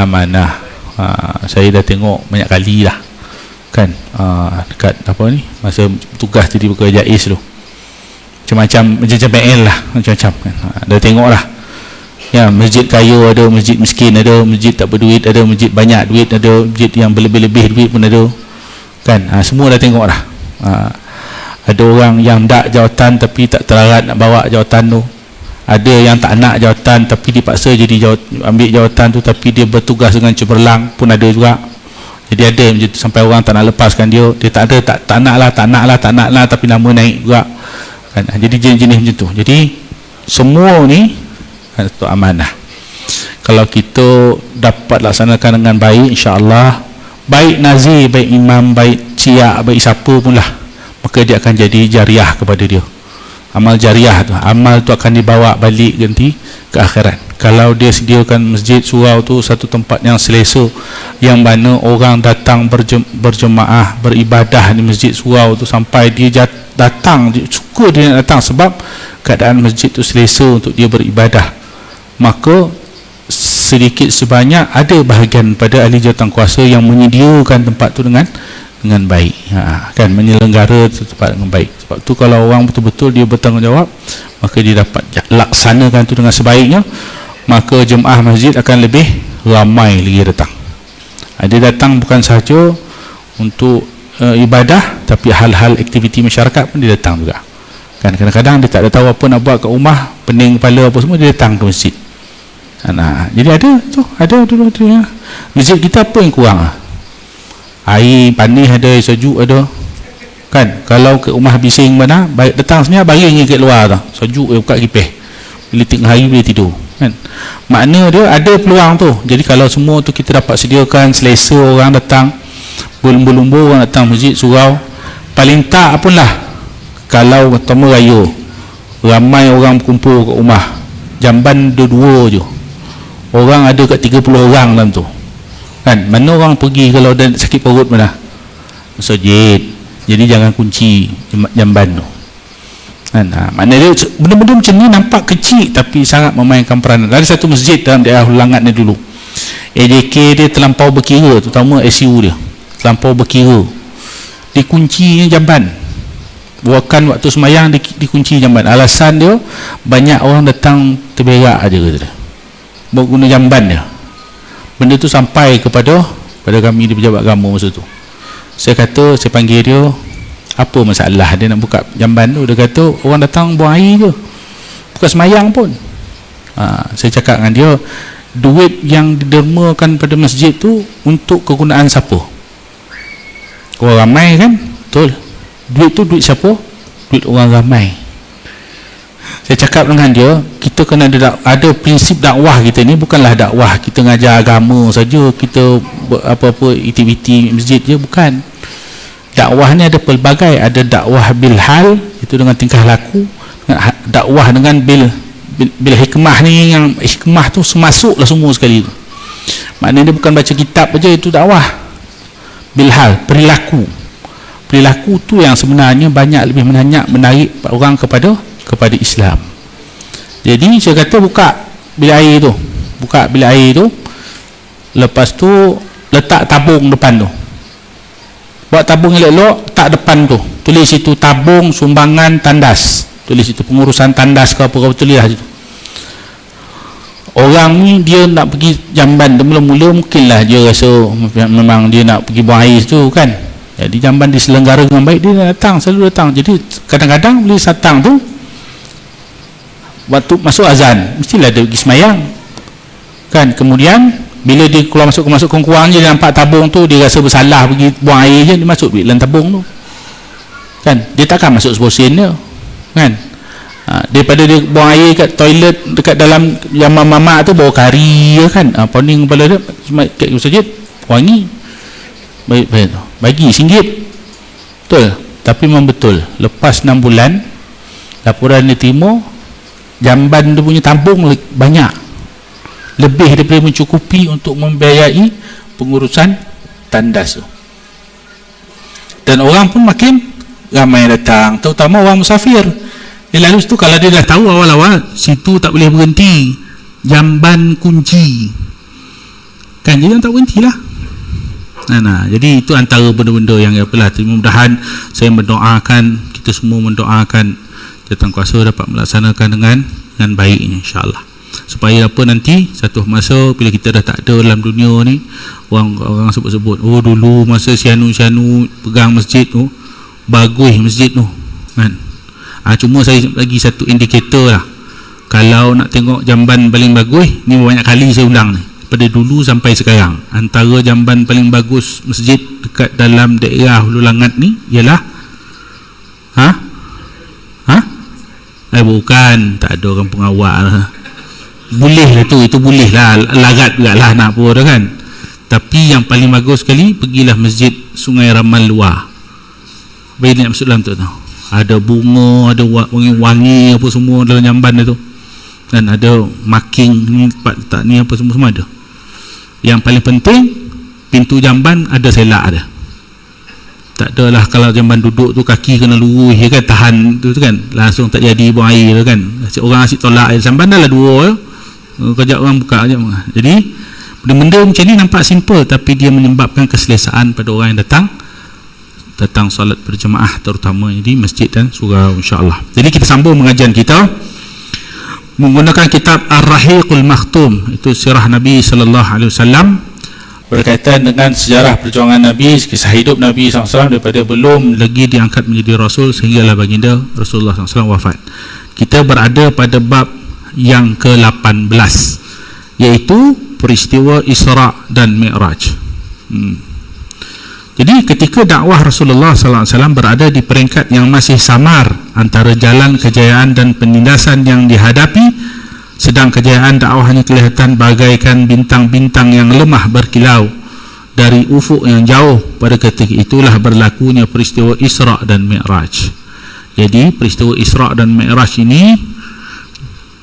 amanah. Saya dah tengok banyak kali lah kan, dekat apa ni, masa tugas jadi pegawai JAIS tu, macam-macam PL lah, macam-macam kan. Dah tengok lah ya, masjid kaya ada, masjid miskin ada, masjid tak berduit ada, masjid banyak duit ada, masjid yang berlebih-lebih duit pun ada kan. Semua dah tengok lah. Ada orang yang tak jawatan tapi tak telarat nak bawa jawatan tu, ada yang tak nak jawatan tapi dipaksa jadi ambil jawatan tu, tapi dia bertugas dengan cemerlang pun ada juga. Jadi ada macam tu, sampai orang tak nak lepaskan dia tak ada, tak nak lah, tapi nama naik juga kan. Jadi jenis-jenis macam tu. Jadi semua ni kan, itu amanah. Kalau kita dapat laksanakan dengan baik, insya-Allah, baik nazir, baik imam, baik syiah, baik siapa pun lah, maka dia akan jadi jariah kepada dia. Amal jariah tu, amal tu akan dibawa balik nanti ke akhirat. Kalau dia sediakan masjid surau tu satu tempat yang selesa, yang mana orang datang berjemaah, beribadah di masjid surau tu sampai dia datang, dia suka dia nak datang sebab keadaan masjid tu selesa untuk dia beribadah, maka sedikit sebanyak ada bahagian pada ahli jawatan kuasa yang menyediakan tempat tu dengan baik, kan, menyelenggara tempat dengan baik. Sebab tu kalau orang betul-betul dia bertanggungjawab, maka dia dapat laksanakan tu dengan sebaiknya, maka jemaah masjid akan lebih ramai lagi datang. Dia datang bukan sahaja untuk ibadah, tapi hal-hal aktiviti masyarakat pun dia datang juga kan. Kadang-kadang dia tak ada tahu apa nak buat kat rumah, pening kepala apa semua, dia datang ke masjid. Jadi ada dulu ya. Masjid kita apa yang kurang? Air panis ada, air sejuk ada kan. Kalau ke rumah bising mana, baik datang sini baring kat luar tu, sejuk, buka kipas, bila tengah hari boleh tidur kan. Makna dia ada peluang tu. Jadi kalau semua tu kita dapat sediakan, selesa orang datang, berlumba-lumba orang datang masjid surau, paling tak pun lah, kalau pertama raya ramai orang berkumpul kat rumah, jamban dua je, orang ada kat 30 orang dalam tu kan. Mana orang pergi kalau ada sakit perut mana? Masjid. Jadi jangan kunci jamban tu kan. Maknanya benda-benda macam ni nampak kecil tapi sangat memainkan peranan. Ada satu masjid dalam daerah Hulangat ni dulu, AJK dia terlampau berkira, terutama ICU dia terlampau berkira, dikunci jamban. Bukan waktu semayang dikunci jamban. Alasan dia banyak orang datang terberak aja kata, berguna jamban dia. Benda tu sampai kepada kami di pejabat agama masa tu. Saya kata, saya panggil dia, apa masalah dia nak buka jamban tu? Dia kata orang datang buang air je, bukan semayang pun. Saya cakap dengan dia, duit yang didermakan pada masjid tu untuk kegunaan siapa? Orang ramai kan? Betul. Duit tu duit siapa? Duit orang ramai. Saya cakap dengan dia, kita kena ada prinsip dakwah kita ni, bukanlah dakwah kita ngajar agama saja, kita apa-apa aktiviti masjid je, bukan. Dakwah ni ada pelbagai, ada dakwah bil hal, itu dengan tingkah laku, dakwah dengan bil hikmah ni, yang hikmah tu semasuklah semua sekali tu. Maknanya dia bukan baca kitab aja, itu dakwah bil hal, perilaku tu yang sebenarnya banyak lebih menarik orang kepada Islam. Jadi saya kata buka bilik air tu, lepas tu letak tabung depan tu, buat tabung elok-elok, tak depan tu, tulis situ tabung sumbangan tandas, tulis situ pengurusan tandas ke apa, tulis lah situ. Orang ni dia nak pergi jamban, mula-mula mungkinlah dia rasa memang dia nak pergi buang air tu kan. Jadi jamban diselenggara dengan baik, dia datang, selalu datang. Jadi kadang-kadang boleh satang tu, waktu masuk azan mestilah dia pergi semayang kan. Kemudian bila dia keluar masuk kurang je, dia nampak tabung tu, dia rasa bersalah pergi buang air je, dia masuk dalam tabung tu kan. Dia takkan masuk sebuah sen dia kan. Daripada dia buang air kat toilet dekat dalam yang mamak tu, bawa kari kan, poning kepala dia kat masjid, wangi baik bagi RM1, betul. Tapi memang betul, lepas 6 bulan laporan dia terima, jamban dia punya tabung banyak, lebih daripada mencukupi untuk membiayai pengurusan tandas tu. Dan orang pun makin ramai datang, terutama orang musafir. Dia lalu situ, kalau dia dah tahu awal-awal situ tak boleh berhenti, jamban kunci kan, jadi tak berhentilah. Jadi itu antara benda-benda yang apalah, mudah-mudahan saya mendoakan, kita semua mendoakan Jawatan Kuasa dapat melaksanakan dengan baiknya, insya-Allah, supaya apa nanti satu masa bila kita dah tak ada dalam dunia ni, orang sebut-sebut, oh dulu masa Sianu pegang masjid tu, bagus masjid tu kan. Cuma saya lagi satu indikator lah, kalau nak tengok jamban paling bagus ni, banyak kali saya undang ni, pada dulu sampai sekarang, antara jamban paling bagus masjid dekat dalam daerah Hulu Langat ni ialah bukan, tak ada kampung awak lah. Boleh lah tu, itu boleh lah, larat juga lah nak apa dah kan. Tapi yang paling bagus sekali, pergilah masjid Sungai Ramal Luar, baik nak masuk dalam tu, ada bunga, ada wangi-wangi apa semua dalam jamban tu, dan ada marking ni, tempat letak ni apa semua ada. Yang paling penting, pintu jamban ada selak ada. Tak adalah kalau jamban duduk tu kaki kena lurus kan, tahan tu kan, langsung tak jadi buang air tu kan. Orang asyik tolak air jamban dah lah dua kejap orang buka je. Jadi benda-benda macam ni nampak simple, tapi dia menyebabkan keselesaan pada orang yang datang solat berjemaah, terutama di masjid dan surau, insya-Allah. Jadi kita sambung pengajian kita menggunakan kitab Ar-Rahiqul Makhtum, itu sirah Nabi sallallahu alaihi wasallam, berkaitan dengan sejarah perjuangan Nabi, kisah hidup Nabi SAW daripada belum lagi diangkat menjadi Rasul sehinggalah baginda Rasulullah SAW wafat. Kita berada pada bab yang ke-18, iaitu peristiwa Isra' dan Mi'raj. Jadi ketika dakwah Rasulullah SAW berada di peringkat yang masih samar antara jalan kejayaan dan penindasan yang dihadapi, sedang kejayaan dakwahnya kelihatan bagaikan bintang-bintang yang lemah berkilau dari ufuk yang jauh, pada ketika itulah berlakunya peristiwa Isra' dan Mi'raj. Jadi peristiwa Isra' dan Mi'raj ini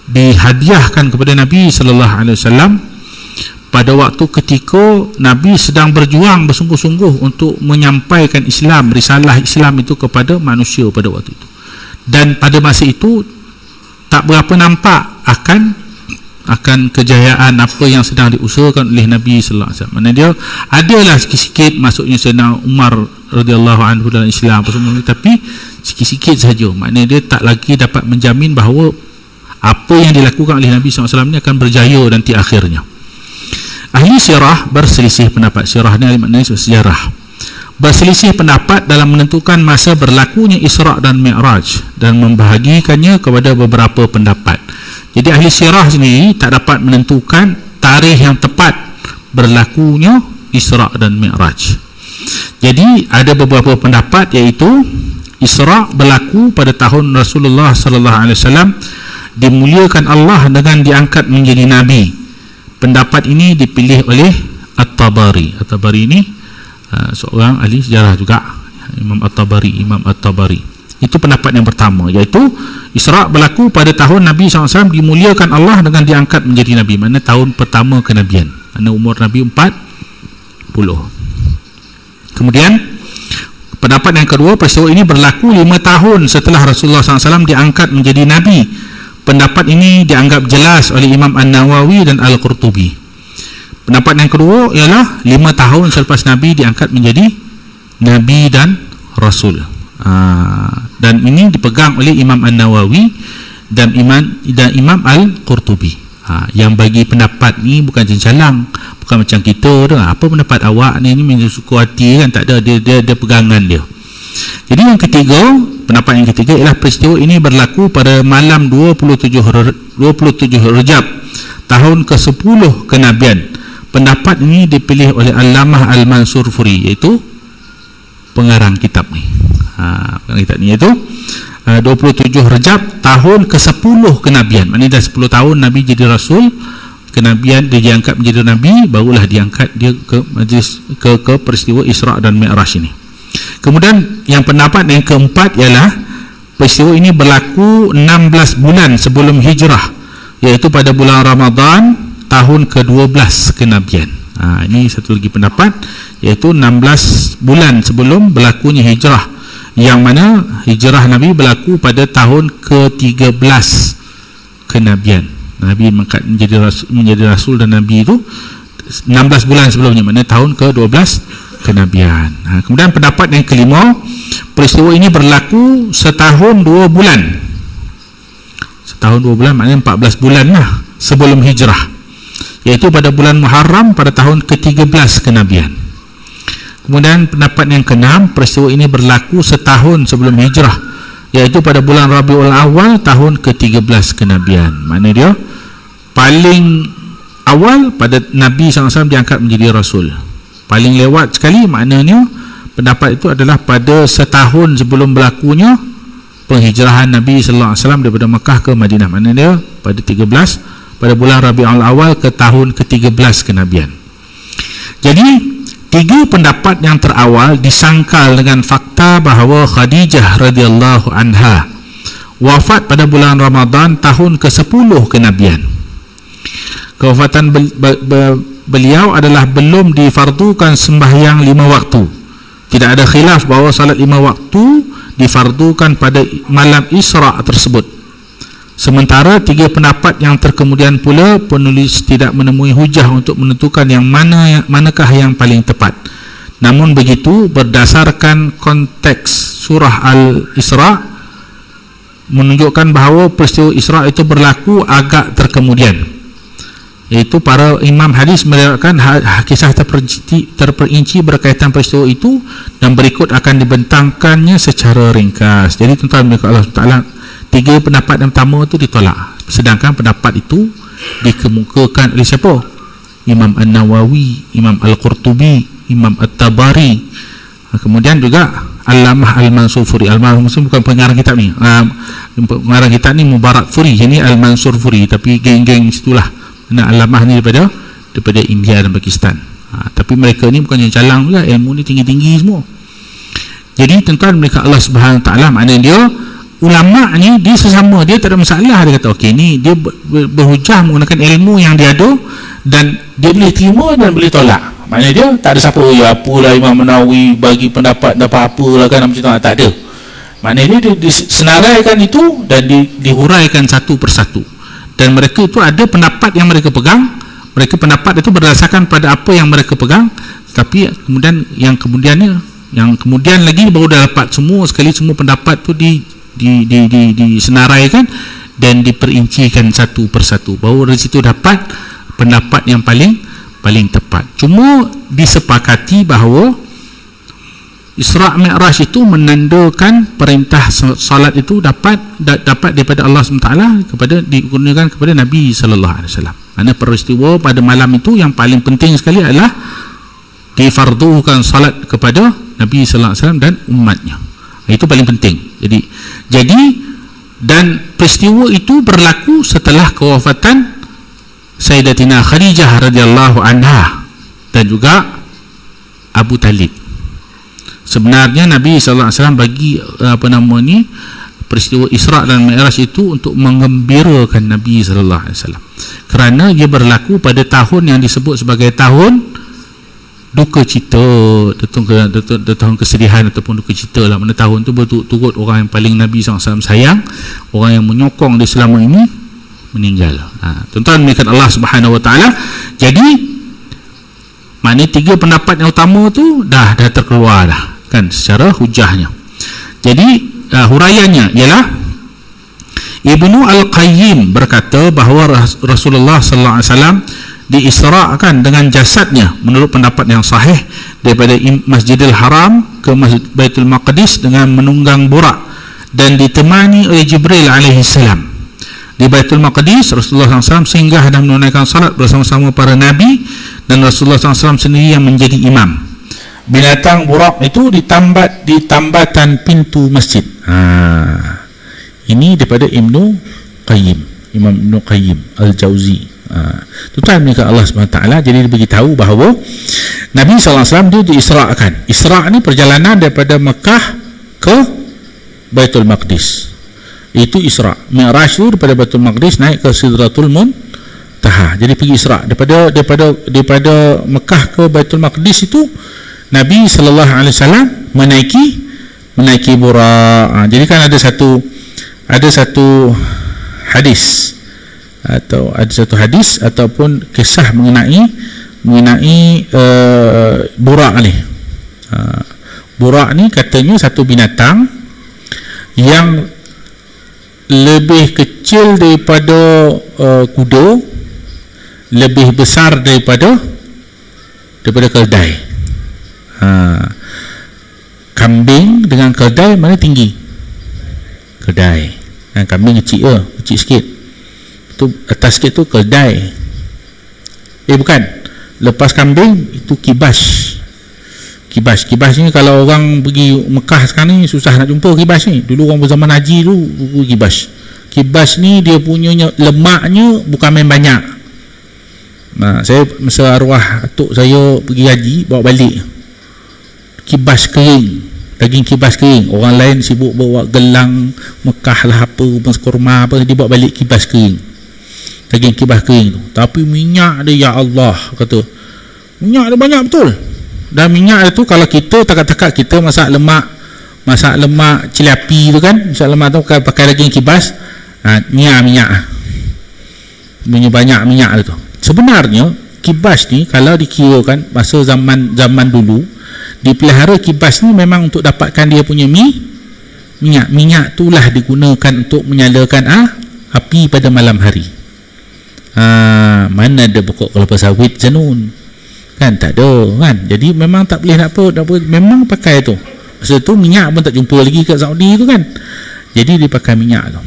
dihadiahkan kepada Nabi sallallahu alaihi wasallam pada waktu ketika Nabi sedang berjuang bersungguh-sungguh untuk menyampaikan Islam, risalah Islam itu kepada manusia pada waktu itu. Dan pada masa itu tak berapa nampak akan kejayaan apa yang sedang diusahakan oleh Nabi sallallahu alaihi wasallam. Dia adalah sikit-sikit masuknya Sayyidina Umar radhiyallahu anhu dalam Islam apa semua, tapi sikit-sikit saja. Maknanya dia tak lagi dapat menjamin bahawa apa yang dilakukan oleh Nabi sallallahu alaihi wasallam ni akan berjaya nanti akhirnya. Ahli sirah berselisih pendapat. Sirah ni maknanya sejarah. Berselisih pendapat dalam menentukan masa berlakunya Isra' dan Mi'raj dan membahagikannya kepada beberapa pendapat. Jadi ahli sirah sendiri tak dapat menentukan tarikh yang tepat berlakunya Isra' dan Mi'raj. Jadi ada beberapa pendapat, iaitu Isra' berlaku pada tahun Rasulullah sallallahu alaihi wasallam dimuliakan Allah dengan diangkat menjadi nabi. Pendapat ini dipilih oleh At-Tabari. At-Tabari ini seorang ahli sejarah juga, Imam At-Tabari. Itu pendapat yang pertama, iaitu Isra' berlaku pada tahun Nabi SAW dimuliakan Allah dengan diangkat menjadi Nabi. Mana tahun pertama kenabian, mana umur Nabi 40. Kemudian pendapat yang kedua, peristiwa ini berlaku 5 tahun setelah Rasulullah SAW diangkat menjadi Nabi. Pendapat ini dianggap jelas oleh Imam An-Nawawi dan Al-Qurtubi. Pendapat yang kedua ialah 5 tahun selepas Nabi diangkat menjadi Nabi dan Rasul. Dan ini dipegang oleh Imam An-Nawawi dan Imam Al-Qurtubi. Yang bagi pendapat ni bukan cencalang, bukan macam kita tu, apa pendapat awak ni suka hati kan, tak ada, dia pegangan dia. Jadi yang ketiga, pendapat yang ketiga ialah peristiwa ini berlaku pada malam 27 Rejab tahun ke-10 kenabian. Pendapat ini dipilih oleh Allamah Al-Mansur Furi, iaitu pengarang kitab ni. Pengarang kitab ni iaitu 27 Rejab tahun ke-10 kenabian. Maknanya dah 10 tahun Nabi jadi Rasul, kenabian dia diangkat menjadi Nabi, barulah diangkat dia ke majlis ke peristiwa Isra' dan Mi'raj ini. Kemudian yang pendapat yang keempat ialah peristiwa ini berlaku 16 bulan sebelum hijrah, iaitu pada bulan Ramadan tahun ke-12 kenabian. Ini satu lagi pendapat, iaitu 16 bulan sebelum berlakunya hijrah, yang mana hijrah Nabi berlaku pada tahun ke-13 kenabian. Nabi menjadi rasul dan Nabi itu 16 bulan sebelumnya, maknanya tahun ke-12 kenabian. Kemudian pendapat yang kelima, peristiwa ini berlaku setahun 2 bulan. Setahun 2 bulan maknanya 14 bulan lah sebelum hijrah, iaitu pada bulan Muharram pada tahun ke-13 kenabian. Kemudian pendapat yang keenam, peristiwa ini berlaku setahun sebelum hijrah, iaitu pada bulan Rabiul Awal tahun ke-13 kenabian. Maknanya dia paling awal pada Nabi SAW diangkat menjadi Rasul. Paling lewat sekali maknanya pendapat itu adalah pada setahun sebelum berlakunya penghijrahan Nabi SAW daripada Mekah ke Madinah. Maknanya dia pada 13, pada bulan Rabiul Awal ke tahun ke-13 kenabian. Jadi 3 pendapat yang terawal disangkal dengan fakta bahawa Khadijah radhiyallahu anha wafat pada bulan Ramadan tahun ke-10 kenabian. Kewafatan beliau adalah belum difardukan sembahyang 5 waktu. Tidak ada khilaf bahawa salat 5 waktu difardukan pada malam Isra' tersebut. Sementara 3 pendapat yang terkemudian pula, penulis tidak menemui hujah untuk menentukan yang manakah yang paling tepat. Namun begitu, berdasarkan konteks surah Al-Isra' menunjukkan bahawa peristiwa Isra' itu berlaku agak terkemudian, iaitu para imam hadis meriwayatkan kisah terperinci berkaitan peristiwa itu dan berikut akan dibentangkannya secara ringkas. Jadi tuan-tuan Allah Taala, 3 pendapat yang pertama itu ditolak, sedangkan pendapat itu dikemukakan oleh siapa? Imam An-Nawawi, Imam Al-Qurtubi, Imam At-Tabari, kemudian juga Allamah Al-Mansur Furi. Al-Mansur bukan pengarang kitab ni, pengarang kitab ni Mubarak Furi, ini Al-Mansur Furi, tapi geng-geng situlah. Allamah ni daripada India dan Pakistan. Tapi mereka ni bukannya calang juga, ilmu ni tinggi-tinggi semua. Jadi tuan-tuan mereka Allah Subhanahu Wa Taala, maknanya dia ulama ni dia sesama, dia tak ada masalah. Dia kata okey, ni dia berhujah menggunakan ilmu yang dia ada dan dia boleh terima dan boleh tolak. Maknanya dia tak ada siapa ya apalah Imam Nawawi bagi pendapat apa-apa lah kan, macam tu tak ada. Maknanya dia disenaraikan itu dan dihuraikan satu persatu. Dan mereka itu ada pendapat yang mereka pegang, mereka pendapat itu berdasarkan pada apa yang mereka pegang, tapi kemudian yang kemudian lagi baru dah dapat semua pendapat tu disenaraikan dan diperincikan satu persatu, baru dari situ dapat pendapat yang paling tepat. Cuma disepakati bahawa Isra' Mi'raj itu menandakan perintah salat itu dapat daripada Allah SWT digunakan kepada Nabi sallallahu alaihi wasallam. Kerana peristiwa pada malam itu yang paling penting sekali adalah difardukan salat kepada Nabi sallallahu alaihi wasallam dan umatnya. Itu paling penting. Jadi dan peristiwa itu berlaku setelah kewafatan Sayyidatina Khadijah radhiyallahu anha dan juga Abu Talib. Sebenarnya Nabi SAW bagi peristiwa Isra' dan Mi'raj itu untuk mengembirakan Nabi SAW, kerana dia berlaku pada tahun yang disebut sebagai tahun duka cita, tahun kesedihan ataupun duka cita lah. Mana tahun tu berturut-turut orang yang paling Nabi SAW sayang, orang yang menyokong dia selama ini meninggal. Tuan-tuan demikian Allah Subhanahu Wa Taala. Jadi maknanya 3 pendapat yang utama tu dah terkeluar dah kan secara hujahnya. Jadi huraiannya ialah Ibnu Al-Qayyim berkata bahawa Rasulullah sallallahu alaihi wasallam diisra'kan dengan jasadnya menurut pendapat yang sahih daripada Masjidil Haram ke Baitul Maqdis dengan menunggang burak dan ditemani oleh Jibril alaihi salam. Di Baitul Maqdis Rasulullah SAW singgah dan menunaikan salat bersama-sama para nabi dan Rasulullah SAW sendiri yang menjadi imam. Binatang burak itu di tambatan pintu masjid. Ini daripada Ibnu Qayyim, Imam Ibnu Qayyim Al-Jauzi. Tuan-tuan mereka Allah SWT, jadi dia beritahu bahawa Nabi SAW dia diisra'kan. Isra' ni perjalanan daripada Mekah ke Baitul Maqdis, itu Isra'. Mi'raj tu daripada Baitul Maqdis naik ke Sidratul Muntaha. Jadi pergi Isra' daripada Mekah ke Baitul Maqdis itu Nabi sallallahu alaihi wasallam menaiki burak. Jadi kan ada satu hadis ataupun kisah mengenai mengenai burak ni. Burak ni katanya satu binatang yang lebih kecil daripada kuda, lebih besar daripada keldai. Kambing dengan keldai mana tinggi? Keldai. Kambing kecil sikit. Tu atas sikit tu keldai. Bukan. Lepas kambing itu kibas. Kibas ni kalau orang pergi Mekah sekarang ni susah nak jumpa kibas ni. Dulu orang berzaman haji tu kibas. Kibas ni dia punya lemaknya bukan main banyak. Saya masa arwah atuk saya pergi haji bawa balik kibas kering, daging kibas kering. Orang lain sibuk bawa gelang Mekah lah apa, kurma apa, dia bawa balik kibas kering, daging kibas kering tu. Tapi minyak dia, ya Allah, kata minyak dia banyak betul. Dan minyak tu kalau kita takat-takat kita masak lemak cili api tu kan, masak lemak tu pakai daging kibas, minyak punya banyak minyak tu. Sebenarnya kibas ni kalau dikirakan masa zaman dulu dipelihara kibas ni memang untuk dapatkan dia punya minyak itulah digunakan untuk menyalakan api pada malam hari. Mana ada pokok kelapa sawit janun kan, tak ada kan. Jadi memang tak boleh nak apa, memang pakai tu. Masa tu minyak pun tak jumpa lagi kat Saudi tu kan, jadi dia pakai minyak tu.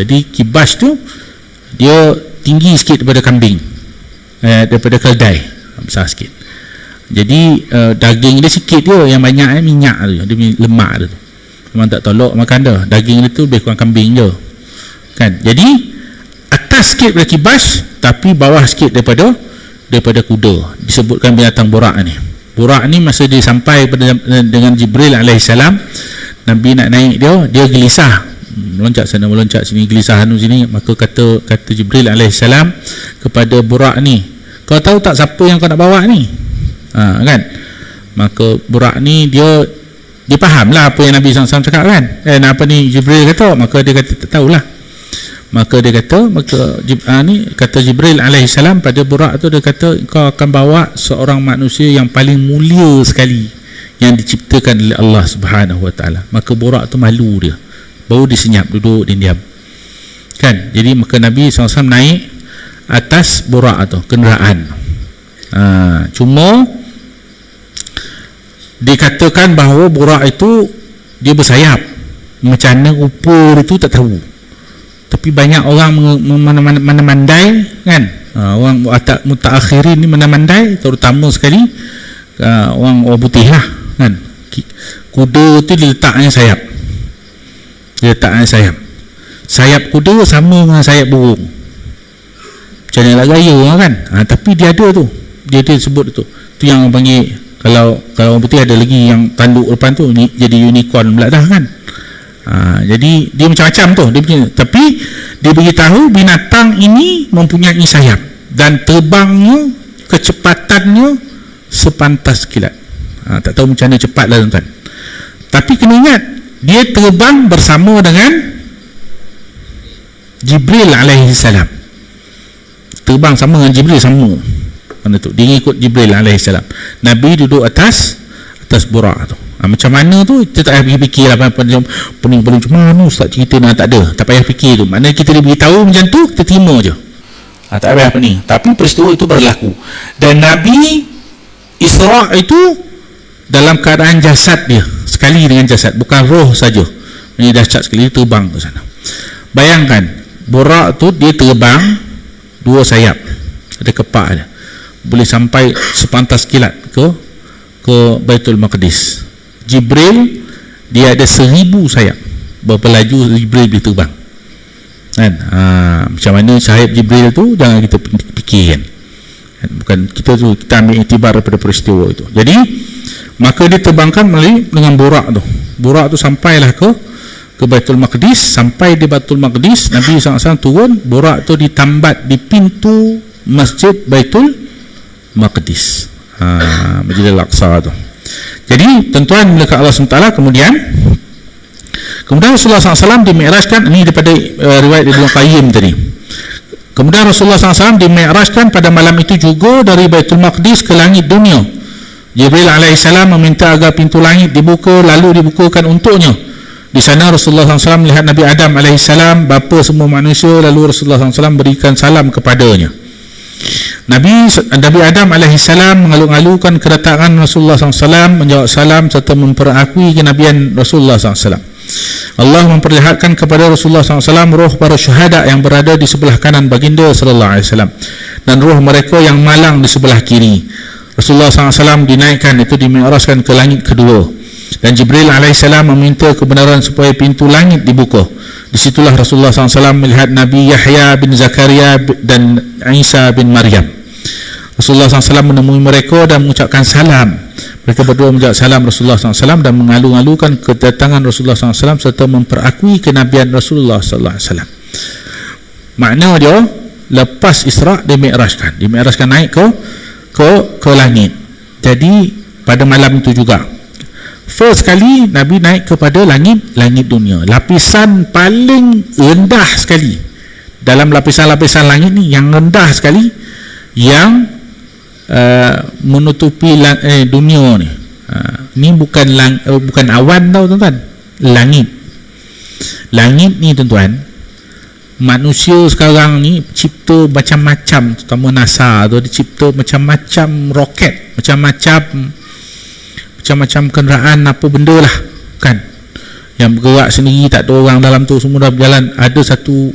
Jadi kibas tu dia tinggi sikit daripada kambing, daripada keldai, besar sikit. Jadi daging dia sikit dia, yang banyak minyak tu, dia punya lemak tu memang tak tolok makan dah. Daging dia tu lebih kurang kambing je kan. Jadi atas sikit daripada kibas, tapi bawah sikit daripada kuda. Disebutkan binatang burak ni. Burak ni masa dia sampai dengan Jibril alaihissalam, Nabi nak naik dia gelisah, meloncat sana meloncat sini, gelisah sini. Maka kata Jibril alaihissalam kepada burak ni, kau tahu tak siapa yang kau nak bawa ni? Kan. Maka burak ni dia faham lah apa yang Nabi SAW cakap kan. Apa ni Jibril kata, maka dia kata tak tahulah. Maka dia kata, kata Jibril alaihissalam pada burak tu, dia kata kau akan bawa seorang manusia yang paling mulia sekali yang diciptakan oleh Allah Subhanahu Wa Taala. Maka burak tu malu dia, baru dia senyap, duduk dia diam kan. Jadi maka Nabi SAW naik atas burak tu, kenderaan. Cuma dikatakan bahawa burak itu dia bersayap, macam mana rupa itu tak tahu. Tapi banyak orang mana-mandai kan, orang mutaakhirin ni mana-mandai, terutama sekali orang putih lah kan. Kuda tu diletaknya sayap, sayap kuda sama dengan sayap burung, macam mana lah gaya kan. Tapi dia ada tu, dia sebut tu yang panggil, kalau orang putih ada lagi yang tanduk depan tu jadi unicorn pula dah kan. Jadi dia macam-macam tu dia punya. Tapi dia beritahu binatang ini mempunyai sayap dan terbangnya, kecepatannya sepantas kilat. Tak tahu macam mana cepat lah tuan-tuan. Tapi kena ingat, dia terbang bersama dengan Jibril alaihissalam. Terbang sama dengan Jibril, sama mana tu, dia ikut Jibril alaihissalam. Nabi duduk atas burak tu. Macam mana tu kita tak payah fikir lah, pening macam mana ustaz cerita nak, tak ada, tak payah fikir tu. Maknanya kita diberitahu macam tu, kita terima je, tak payah pening. Tapi peristiwa itu berlaku, dan Nabi Isra' itu dalam keadaan jasad dia, sekali dengan jasad, bukan roh saja. Ini dahsyat sekali, dia terbang ke sana. Bayangkan burak tu dia terbang, dua sayap, ada kepak dia, boleh sampai sepantas kilat ke Baitul Maqdis. Jibril dia ada 1000 sayap, berapa laju Jibril boleh terbang kan. Macam mana sayap Jibril tu jangan kita fikirkan kan? Bukan kita tu, kita ambil iktibar daripada peristiwa itu. Jadi maka dia terbangkan melalui dengan burak tu sampailah ke Baitul Maqdis. Sampai di Baitul Maqdis, Nabi SAW turun, burak tu ditambat di pintu Masjid Baitul Maqdis, Masjid Al-Aqsa tu. Jadi tuan-tuan melekat Allah SWT. Kemudian Rasulullah SAW dimi'rajkan, ini daripada riwayat Ibnu Qayyim tadi. Kemudian Rasulullah SAW dimi'rajkan pada malam itu juga dari Baitul Maqdis ke langit dunia. Jibril alaihissalam meminta agar pintu langit dibuka, lalu dibukakan untuknya. Di sana Rasulullah SAW melihat Nabi Adam alaihissalam, bapa semua manusia, lalu Rasulullah SAW berikan salam kepadanya. Nabi Adam alaihissalam mengalu-alukan kedatangan Rasulullah SAW, menjawab salam serta memperakui kenabian Rasulullah SAW. Allah memperlihatkan kepada Rasulullah SAW roh para syuhada yang berada di sebelah kanan baginda sallallahu alaihi wasallam dan roh mereka yang malang di sebelah kiri. Rasulullah SAW dinaikkan, itu dimi'rajkan ke langit kedua, dan Jibril alaihissalam meminta kebenaran supaya pintu langit dibuka. Disitulah Rasulullah SAW melihat Nabi Yahya bin Zakaria dan Isa bin Maryam. Rasulullah SAW menemui mereka dan mengucapkan salam. Mereka berdua menjawab salam Rasulullah SAW dan mengalu-alukan kedatangan Rasulullah SAW serta memperakui kenabian Rasulullah SAW. Makna dia, lepas Isra' dimi'rajkan naik ke langit. Jadi pada malam itu juga first kali Nabi naik kepada langit dunia, lapisan paling rendah sekali dalam lapisan-lapisan langit ni, yang rendah sekali, yang menutupi dunia ni. Ni bukan awan tau tuan-tuan, langit ni tuan-tuan. Manusia sekarang ni cipta macam-macam, terutama NASA tu, dia cipta macam-macam roket, macam-macam kenderaan apa benda lah kan, yang bergerak sendiri, tak ada orang dalam tu, semua dah berjalan. Ada satu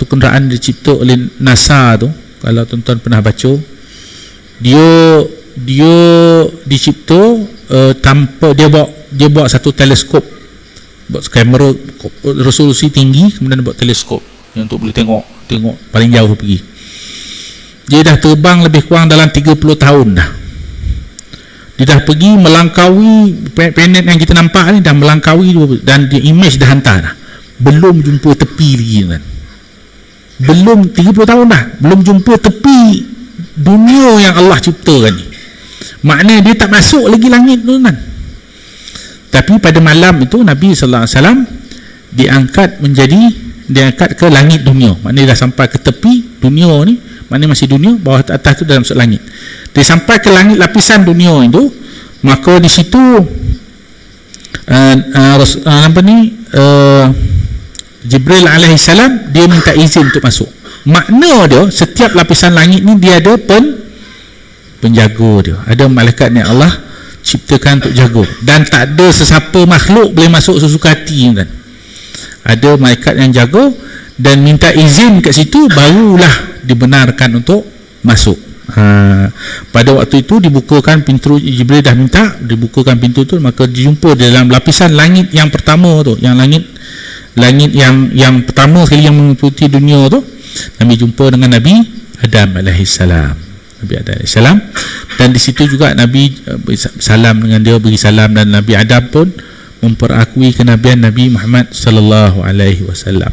kenderaan dicipta oleh NASA tu, kalau tuan-tuan pernah baca, dia dicipta tanpa dia bawa satu teleskop, buat kamera resolusi tinggi, kemudian buat teleskop untuk boleh tengok paling jauh pergi. Dia dah terbang lebih kurang dalam 30 tahun dah. Dia dah pergi melangkaui planet yang kita nampak ni, dah melangkaui, dan dia image dah hantar dah. Belum jumpa tepi lagi kan. Belum 30 tahun dah, belum jumpa tepi dunia yang Allah ciptakan ni. Maknanya dia tak masuk lagi langit tu kan. Tapi pada malam itu Nabi sallallahu alaihi wasallam diangkat ke langit dunia. Maknanya dah sampai ke tepi dunia ni, maknanya masih dunia, bawah atas tu dalam masuk langit. Dia sampai ke langit lapisan dunia itu, maka di situ Jibril alaihissalam dia minta izin untuk masuk. Makna dia, setiap lapisan langit ni dia ada penjaga dia, ada malaikat yang Allah ciptakan untuk jaga, dan tak ada sesiapa makhluk boleh masuk sesuka hati kan. Ada malaikat yang jaga, dan minta izin kat situ barulah dibenarkan untuk masuk. Pada waktu itu dibukakan pintu, Jibril dah minta dibukakan pintu tu, maka dijumpa dalam lapisan langit yang pertama tu, yang langit yang pertama sekali yang meliputi dunia tu, Nabi jumpa dengan Nabi Adam alaihissalam. Dan di situ juga Nabi salam dengan dia, beri salam, dan Nabi Adam pun memperakui kenabian Nabi Muhammad sallallahu alaihi wasallam.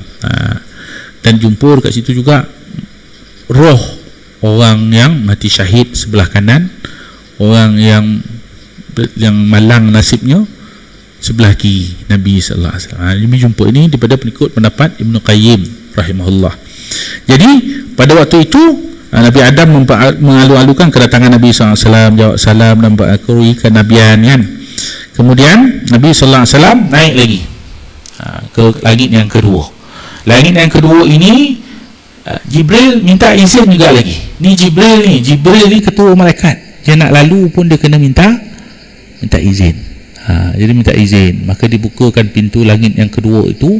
Dan jumpa dekat situ juga roh orang yang mati syahid sebelah kanan, orang yang malang nasibnya sebelah kiri Nabi sallallahu alaihi wasallam. Nabi jumpa ini daripada pengikut pendapat Ibnu Qayyim rahimahullah. Jadi pada waktu itu Nabi Adam mengalu-alukan kedatangan Nabi sallallahu alaihi wasallam, jawab salam dan berakui kenabian kan. Kemudian Nabi sallallahu alaihi wasallam naik lagi ke langit yang kedua. Langit yang kedua ini Jibril minta izin juga lagi. Jibril ni ketua malaikat. Dia nak lalu pun dia kena minta izin. Jadi minta izin, maka dibukakan pintu langit yang kedua itu.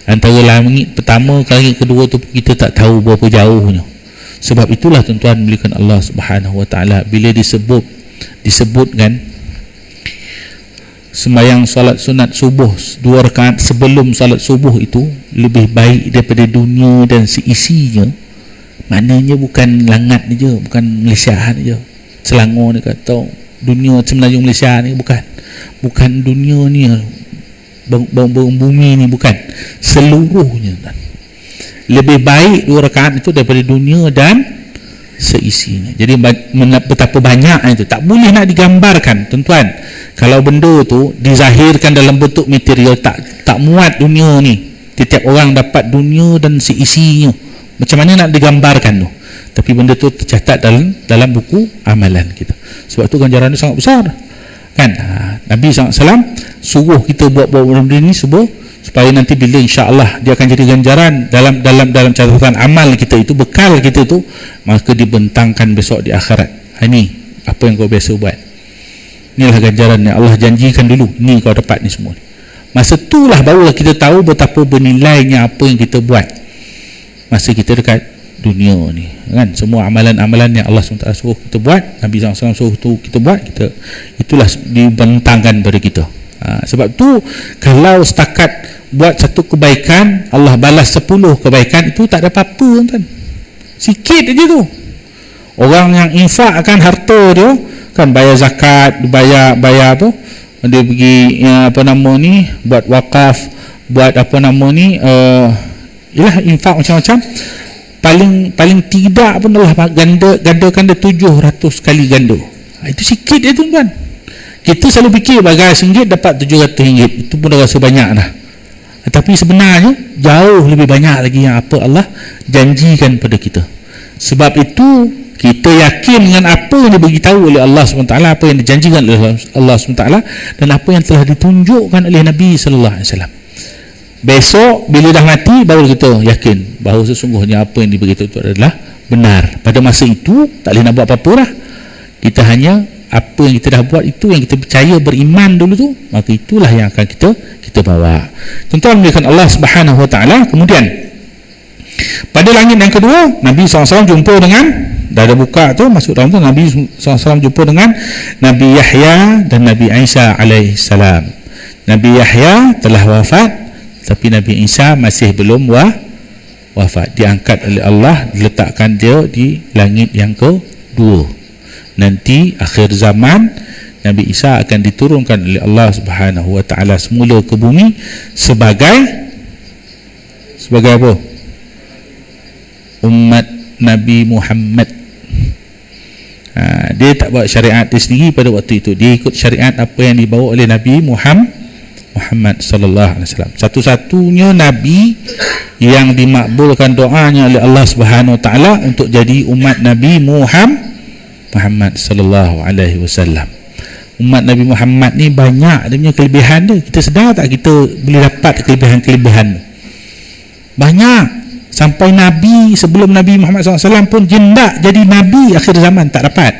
Antara langit pertama ke langit kedua tu kita tak tahu berapa jauhnya. Sebab itulah tuan-tuan muliakan Allah Subhanahu wa taala, bila disebutkan sembahyang solat sunat subuh 2 rakaat sebelum solat subuh itu lebih baik daripada dunia dan seisinya. Maknanya bukan langat je, bukan Malaysia je, Selangor ni kata dunia semenanjung Malaysia ni, bukan dunia ni, bumi ni, bukan seluruhnya kan. Lebih baik 2 rakaat itu daripada dunia dan seisinya. Jadi betapa banyak itu, tak boleh nak digambarkan tuan-tuan. Kalau benda tu dizahirkan dalam bentuk material, tak muat dunia ni, Setiap orang dapat dunia dan seisinya, macam mana nak digambarkan tu, tapi benda tu tercatat dalam buku amalan kita. Sebab tu ganjaran dia sangat besar kan. Nabi SAW suruh kita buat benda ni supaya nanti bila insya-Allah dia akan jadi ganjaran dalam catatan amal kita itu, bekal kita tu, maka dibentangkan besok di akhirat. Ini apa yang kau biasa buat, inilah ganjaran yang Allah janjikan dulu, ni kau dapat ni semua. Masa itulah barulah kita tahu betapa bernilainya apa yang kita buat masa kita dekat dunia ni kan. Semua amalan-amalan yang Allah SWT suruh kita buat, Nabi SAW suruh kita buat, itulah dibentangkan pada kita. Sebab tu kalau setakat buat satu kebaikan Allah balas 10 kebaikan, itu tak ada apa-apa kan, sikit aja tu. Orang yang infakkan harta dia kan, bayar zakat, bayar apa, dia pergi buat wakaf, buat ialah infak macam-macam, paling tidak pun Allah gandakan dia 700 kali ganda. Itu sikit dia tu kan. Kita selalu fikir bagai RM1 dapat RM700, itu pun dah rasa banyak dah. Tapi sebenarnya jauh lebih banyak lagi yang apa Allah janjikan pada kita. Sebab itu kita yakin dengan apa yang diberitahu oleh Allah SWT, apa yang dijanjikan oleh Allah SWT, dan apa yang telah ditunjukkan oleh Nabi SAW. Besok bila dah mati baru kita yakin bahawa sesungguhnya apa yang diberitahu itu adalah benar. Pada masa itu tak boleh nak buat apa-apa lah. Kita hanya apa yang kita dah buat, itu yang kita percaya, beriman dulu tu, maka itulah yang akan kita bawa. Tuan-tuan menjadikan Allah Subhanahu Wa Taala. Kemudian pada langit yang kedua, Nabi SAW jumpa dengan, dah ada buka tu, masuk dalam tu, Nabi SAW jumpa dengan Nabi Yahya dan Nabi Isa alaihissalam. Nabi Yahya telah wafat, tapi Nabi Isa masih belum wafat. Diangkat oleh Allah, diletakkan dia di langit yang kedua. Nanti akhir zaman Nabi Isa akan diturunkan oleh Allah Subhanahu Wa Taala semula ke bumi sebagai apa? Umat Nabi Muhammad. Dia tak buat syariat dia sendiri pada waktu itu. Dia ikut syariat apa yang dibawa oleh Nabi Muhammad sallallahu alaihi wasallam. Satu-satunya nabi yang dimakbulkan doanya oleh Allah Subhanahu Wa Taala untuk jadi umat Nabi Muhammad sallallahu alaihi wasallam. Umat Nabi Muhammad ni banyak dia punya kelebihan dia. Kita sedar tak kita boleh dapat kelebihan-kelebihan banyak. Sampai Nabi sebelum Nabi Muhammad SAW pun jendak jadi Nabi akhir zaman, tak dapat.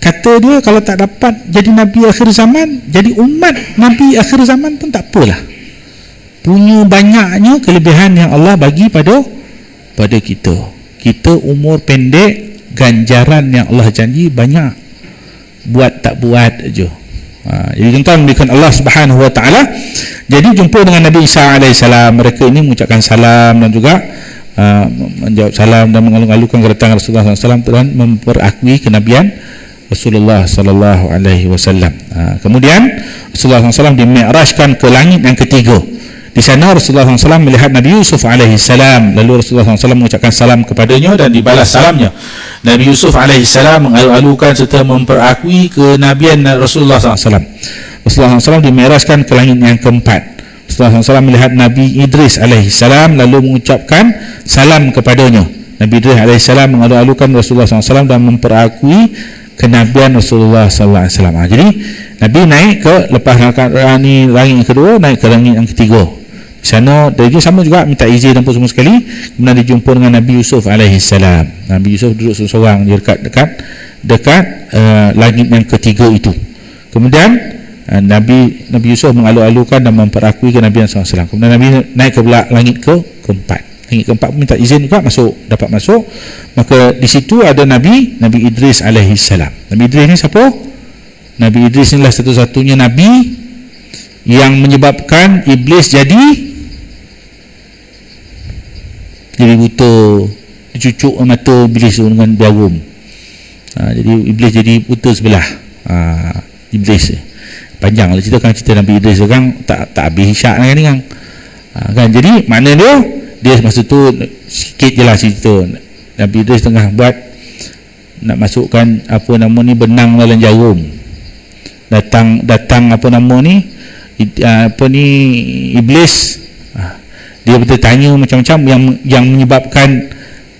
Kata dia kalau tak dapat jadi Nabi akhir zaman, jadi umat Nabi akhir zaman pun tak apalah. Punya banyaknya kelebihan yang Allah bagi pada kita. Kita umur pendek, ganjaran yang Allah janji banyak, buat tak buat aja. Jadi tuan-tuan memberikan Allah Subhanahu Wa Taala. Jadi jumpa dengan Nabi Isa alaihissalam, mereka ini mengucapkan salam dan juga menjawab salam dan mengalung-alungkan kedatangan Rasulullah SAW dan memperakui kenabian Rasulullah sallallahu alaihi wasallam. Kemudian Rasulullah SAW dimi'rajkan ke langit yang ketiga. Di sana Rasulullah SAW melihat Nabi Yusuf alaihissalam. Lalu Rasulullah SAW mengucapkan salam kepadanya dan dibalas salamnya. Nabi Yusuf alaihissalam mengalu-alukan serta memperakui kenabian Rasulullah SAW. Rasulullah SAW dimi'rajkan ke langit yang keempat. Rasulullah SAW melihat Nabi Idris alaihissalam lalu mengucapkan salam kepadanya. Nabi Idris alaihissalam mengalu-alukan Rasulullah SAW dan memperakui kenabian Rasulullah SAW. Jadi Nabi naik ke, lepas langit yang kedua, naik ke langit yang ketiga. Di sana dia sama juga minta izin dan semua sekali. Kemudian dijumpa dengan Nabi Yusuf alaihissalam. Nabi Yusuf duduk seorang di dekat langit yang ketiga itu. Kemudian Nabi Yusuf mengalu-alukan dan memperakui kenabian SAW. Kemudian Nabi naik ke langit keempat. Langit keempat pun minta izin juga dapat masuk. Maka di situ ada Nabi Idris alaihissalam. Nabi Idris ni siapa? Nabi Idris inilah satu-satunya Nabi yang menyebabkan iblis jadi buta, dicucuk mata iblis dengan jarum. Jadi iblis jadi buta sebelah. Iblis panjang lah cerita Nabi Idris kan, tak habis syak kan ni kan. Jadi makna dia masa tu sikit je lah cerita. Nabi Idris tengah buat nak masukkan benang dalam jarum. Datang iblis Dia bertanya macam-macam yang menyebabkan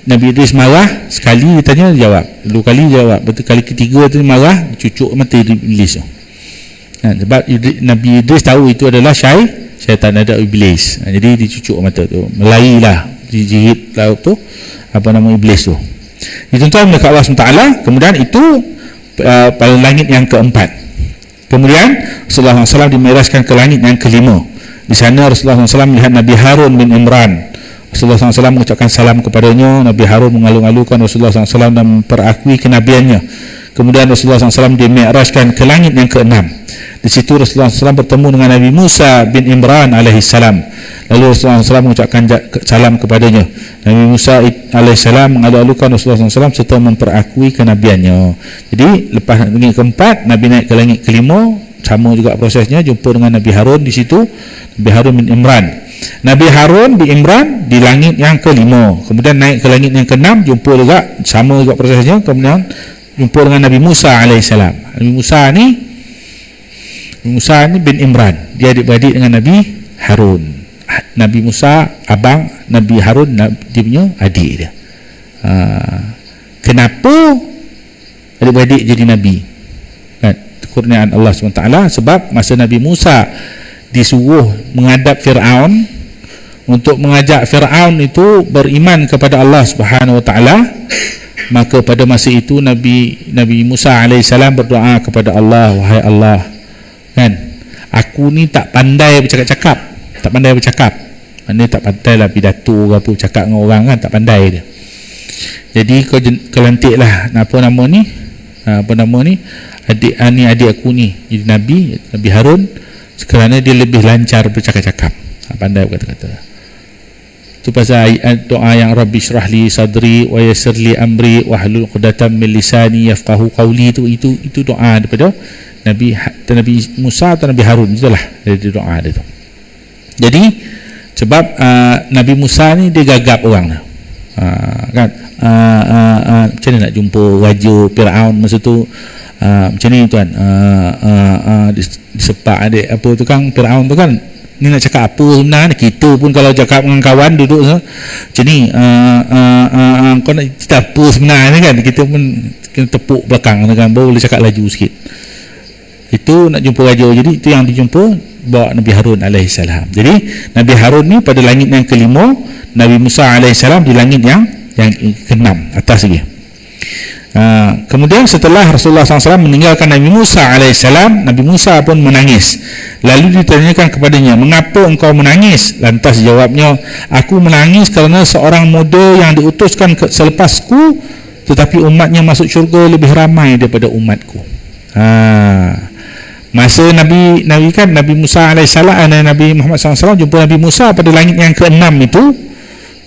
Nabi Idris marah. Sekali dia tanya, dia jawab. 2 kali dia jawab. Betul, kali ketiga tu marah, cucuk mata iblis tu. Sebab Nabi Idris tahu itu adalah syaitan, ada iblis. Jadi dia cucuk mata tu, melailah, dijigit laut tu, apa nama iblis tu. Dituntun oleh Allah SWT. Kemudian itu pada langit yang keempat. Kemudian Rasulullah SAW dimiraskan ke langit yang kelima. Di sana Rasulullah SAW melihat Nabi Harun bin Imran. Rasulullah SAW mengucapkan salam kepadanya. Nabi Harun mengalu-alukan Rasulullah SAW dan memperakui kenabiannya. Kemudian Rasulullah SAW dimi'rajkan ke langit yang keenam. Di situ Rasulullah SAW bertemu dengan Nabi Musa bin Imran alaihissalam. Lalu Rasulullah SAW mengucapkan salam kepadanya. Nabi Musa alaihissalam mengalu-alukan Rasulullah SAW serta memperakui kenabiannya. Jadi lepas langit keempat, Nabi naik ke langit kelima. Sama juga prosesnya, jumpa dengan Nabi Harun di situ, Nabi Harun bin Imran. Nabi Harun bin Imran di langit yang kelima. Kemudian naik ke langit yang keenam, jumpa juga, sama juga prosesnya. Kemudian jumpa dengan Nabi Musa alaihissalam. Nabi Musa ni bin Imran, dia adik-beradik dengan Nabi Harun. Nabi Musa abang, Nabi Harun dia punya adik dia. Kenapa adik-beradik jadi Nabi? Kurniaan Allah SWT. Sebab masa Nabi Musa disuruh menghadap Fir'aun, untuk mengajak Fir'aun itu beriman kepada Allah Subhanahu Wa Taala, maka pada masa itu Nabi Musa alaihissalam berdoa kepada Allah, wahai Allah, kan, aku ni tak pandai bercakap-cakap, maknanya tak pandai lah pidato ke apa, cakap dengan orang kan, tak pandai dia. Jadi kau kelantiklah apa nama ni adik aku ni jadi Nabi Harun, kerana dia lebih lancar bercakap-cakap, pandai berkata-kata. Itu pasal doa yang Rabbi syrahli sadri wa yassirli amri wahlul 'uqdatam min lisani yafqahu qawli, itu doa daripada Nabi Musa atau Nabi Harun, itulah dari doa dia tu. Jadi sebab Nabi Musa ni dia gagap orang kan, macam mana nak jumpa raja Fir'aun masa tu, macam ni tuan, disepak adik apa tu kan, Fir'aun tu kan, ni nak cakap apa sebenarnya. Kita pun kalau cakap dengan kawan duduk macam ni, kau nak cerita apa sebenarnya kan, kita pun kena tepuk belakang kan, baru boleh cakap laju sikit. Itu nak jumpa raja. Jadi itu yang dijumpa bawa Nabi Harun alaihissalam. Jadi Nabi Harun ni pada langit yang kelima, Nabi Musa alaihissalam di langit yang keenam, atas lagi. Kemudian setelah Rasulullah SAW meninggalkan Nabi Musa alaihissalam, Nabi Musa pun menangis. Lalu ditanyakan kepadanya, mengapa engkau menangis? Lantas jawabnya, aku menangis kerana seorang muda yang diutuskan selepasku, tetapi umatnya masuk syurga lebih ramai daripada umatku. Masa Nabi Musa alaihissalam dan Nabi Muhammad SAW jumpa Nabi Musa pada langit yang keenam itu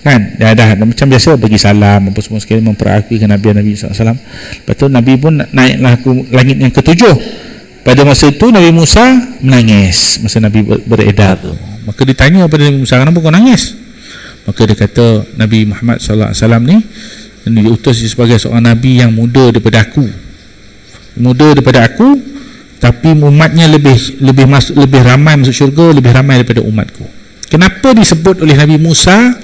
kan, dah macam biasa bagi salam apa semua sekali, memperakui kenabian Nabi SAW. Lepas tu Nabi pun naiklah ke langit yang ketujuh. Pada masa itu Nabi Musa menangis masa Nabi beredar tu. Maka ditanya pada Nabi Musa, kenapa kau nangis? Maka dia kata, Nabi Muhammad SAW ni diutus sebagai seorang Nabi yang muda daripada aku, tapi umatnya lebih ramai masuk syurga, lebih ramai daripada umatku. Kenapa disebut oleh Nabi Musa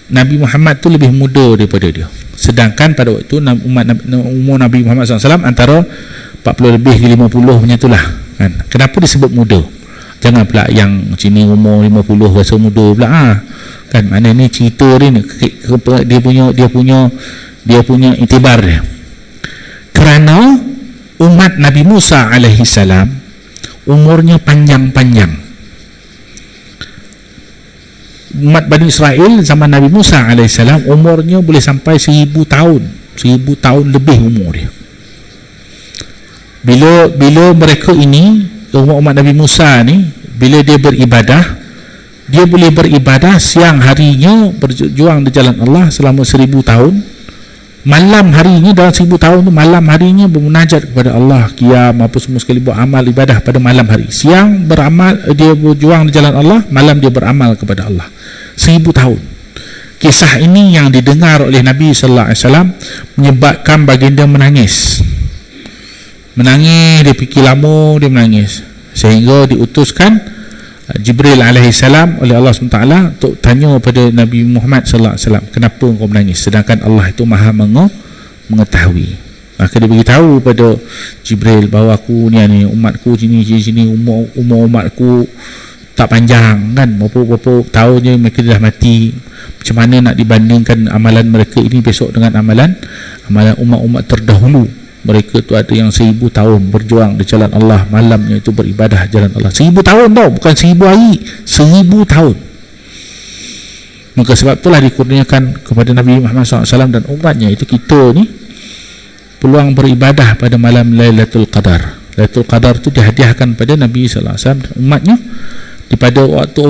Nabi Muhammad tu lebih muda daripada dia, sedangkan pada waktu itu umur Nabi Muhammad SAW antara 40 lebih ke 50 macam itulah kan. Kenapa disebut muda? Jangan pula yang sini umur 50 rasa muda pula kan. Mana ni cerita ni dia punya itibar dia. Kerana umat Nabi Musa alaihissalam umurnya panjang-panjang. Umat Bani Israel zaman Nabi Musa alaihissalam umurnya boleh sampai 1000 tahun lebih umur dia. Bila mereka ini, umat Nabi Musa ni, bila dia beribadah, dia boleh beribadah siang harinya berjuang di jalan Allah selama 1000 tahun, malam harinya dalam 1000 tahun tu, malam harinya bermunajat kepada Allah, qiyam apa semua sekali, buat amal ibadah pada malam hari. Siang beramal, dia berjuang di jalan Allah, malam dia beramal kepada Allah. 1000 tahun. Kisah ini yang didengar oleh Nabi sallallahu alaihi wasallam menyebabkan baginda menangis. Dia fikir lama, dia menangis, sehingga diutuskan Jibril alaihi salam oleh Allah SWT untuk tanya pada Nabi Muhammad sallallahu alaihi wasallam, kenapa engkau menangis sedangkan Allah itu Maha mengetahui. Maka dia beritahu pada Jibril bahawa aku ni umatku sini umur umatku tak panjang kan, berapa tahun je mereka dah mati. Macam mana nak dibandingkan amalan mereka ini besok dengan amalan umat-umat terdahulu. Mereka tu ada yang 1000 tahun berjuang di jalan Allah, malamnya itu beribadah jalan Allah. 1000 tahun tau, bukan 1000 hari, 1000 tahun. Maka sebab itulah dikurniakan kepada Nabi Muhammad SAW dan umatnya itu, kita ni peluang beribadah pada malam Lailatul Qadar. Lailatul Qadar itu dihadiahkan pada Nabi SAW dan umatnya. Pada waktu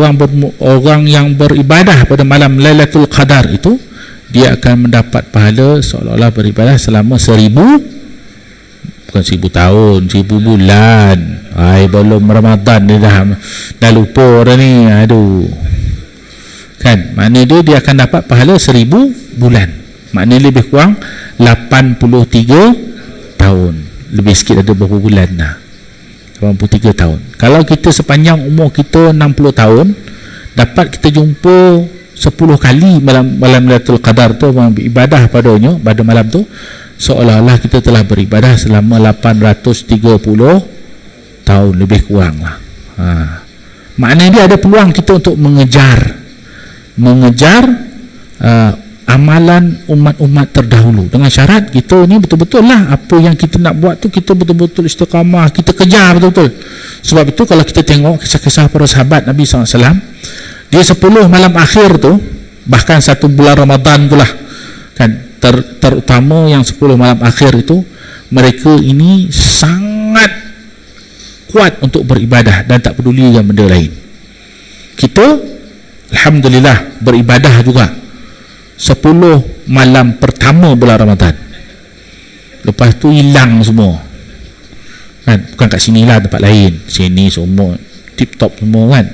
orang yang beribadah pada malam Lailatul Qadar itu, dia akan mendapat pahala seolah-olah beribadah selama 1000, bukan 1000 tahun, 1000 bulan. Belum Ramadan dia dah lupa dah ni. Aduh, kan, maknanya dia akan dapat pahala 1000 bulan, maknanya lebih kurang 83 tahun, lebih sikit ada berapa bulan dah, 83 tahun. Kalau kita sepanjang umur kita 60 tahun, dapat kita jumpa 10 kali malam Lailatul Qadar tu, ibadah padanya pada malam tu, seolah-olah kita telah beribadah selama 830 tahun lebih kurang lah. Maknanya dia ada peluang kita untuk mengejar amalan umat-umat terdahulu, dengan syarat kita ni betul-betul lah apa yang kita nak buat tu kita betul-betul istiqamah, kita kejar betul-betul. Sebab itu kalau kita tengok kisah-kisah para sahabat Nabi SAW, dia 10 malam akhir tu, bahkan 1 bulan Ramadan tu lah kan, terutama yang 10 malam akhir itu, mereka ini sangat kuat untuk beribadah dan tak peduli dengan benda lain. Kita alhamdulillah beribadah juga 10 malam pertama bulan Ramadan, lepas tu hilang semua kan, bukan kat sini lah, tempat lain, sini semua tip top semua kan,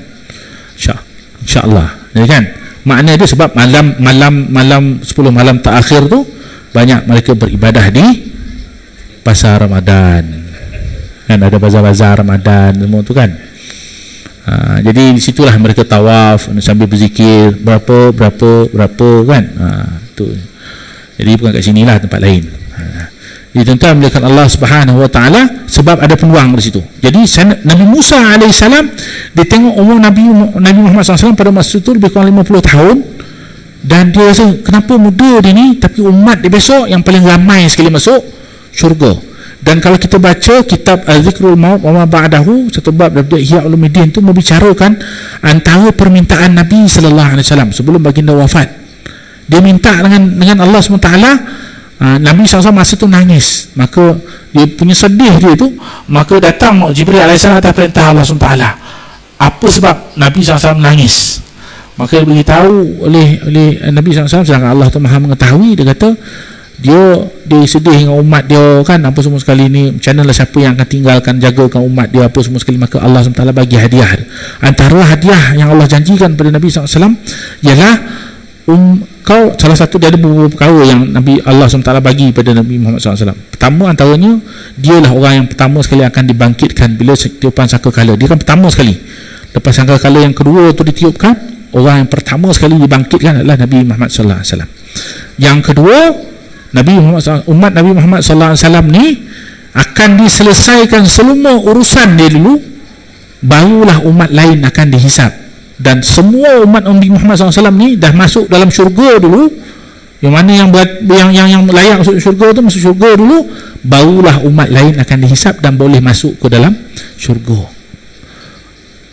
insyaAllah ya kan. Maknanya dia sebab malam 10 malam terakhir tu banyak mereka beribadah di pasar Ramadan kan, ada bazar-bazar Ramadan semua tu kan. Jadi disitulah mereka tawaf sambil berzikir berapa kan, tu. Jadi bukan kat sinilah, tempat lain. Jadi tuan-tuan melihat Allah Subhanahu Wa Taala, sebab ada peluang di situ. Jadi Nabi Musa alaihissalam, dia tengok umur Nabi Muhammad SAW pada masa itu lebih kurang 50 tahun, dan dia rasa kenapa muda dia ni, tapi umat dia besok yang paling ramai sekali masuk syurga. Dan kalau kita baca kitab Al-Zikrul Maut wa ma ba'dahu, satu bab daripada Ihya Ulumuddin tu membicarakan antara permintaan Nabi sallallahu alaihi wasallam sebelum baginda wafat. Dia minta dengan Allah SWT. Nabi SAW masa tu nangis, maka dia punya sedih dia tu, maka datang Jibril alaihissalam atas perintah Allah SWT. Apa sebab Nabi SAW menangis? Maka dia beritahu oleh Nabi SAW, sedangkan Allah tu Maha mengetahui. Dia kata dia sedih dengan umat dia kan, apa semua sekali ni, macam mana lah siapa yang akan tinggalkan jagakan umat dia apa semua sekali. Maka Allah SWT bagi hadiah. Antara hadiah yang Allah janjikan pada Nabi SAW ialah kau, salah satu dia ada beberapa perkara yang Nabi Allah SWT bagi pada Nabi Muhammad SAW. Pertama antaranya, dialah orang yang pertama sekali akan dibangkitkan bila tiupan sangkakala. Dia kan pertama sekali. Lepas sangkakala yang kedua tu ditiupkan, orang yang pertama sekali dibangkitkan adalah Nabi Muhammad SAW. Yang kedua, umat Nabi Muhammad SAW ni akan diselesaikan semua urusan dia dulu, barulah umat lain akan dihisap. Dan semua umat Nabi Muhammad SAW ni dah masuk dalam syurga dulu, yang mana yang layak masuk syurga tu masuk syurga dulu, barulah umat lain akan dihisap dan boleh masuk ke dalam syurga.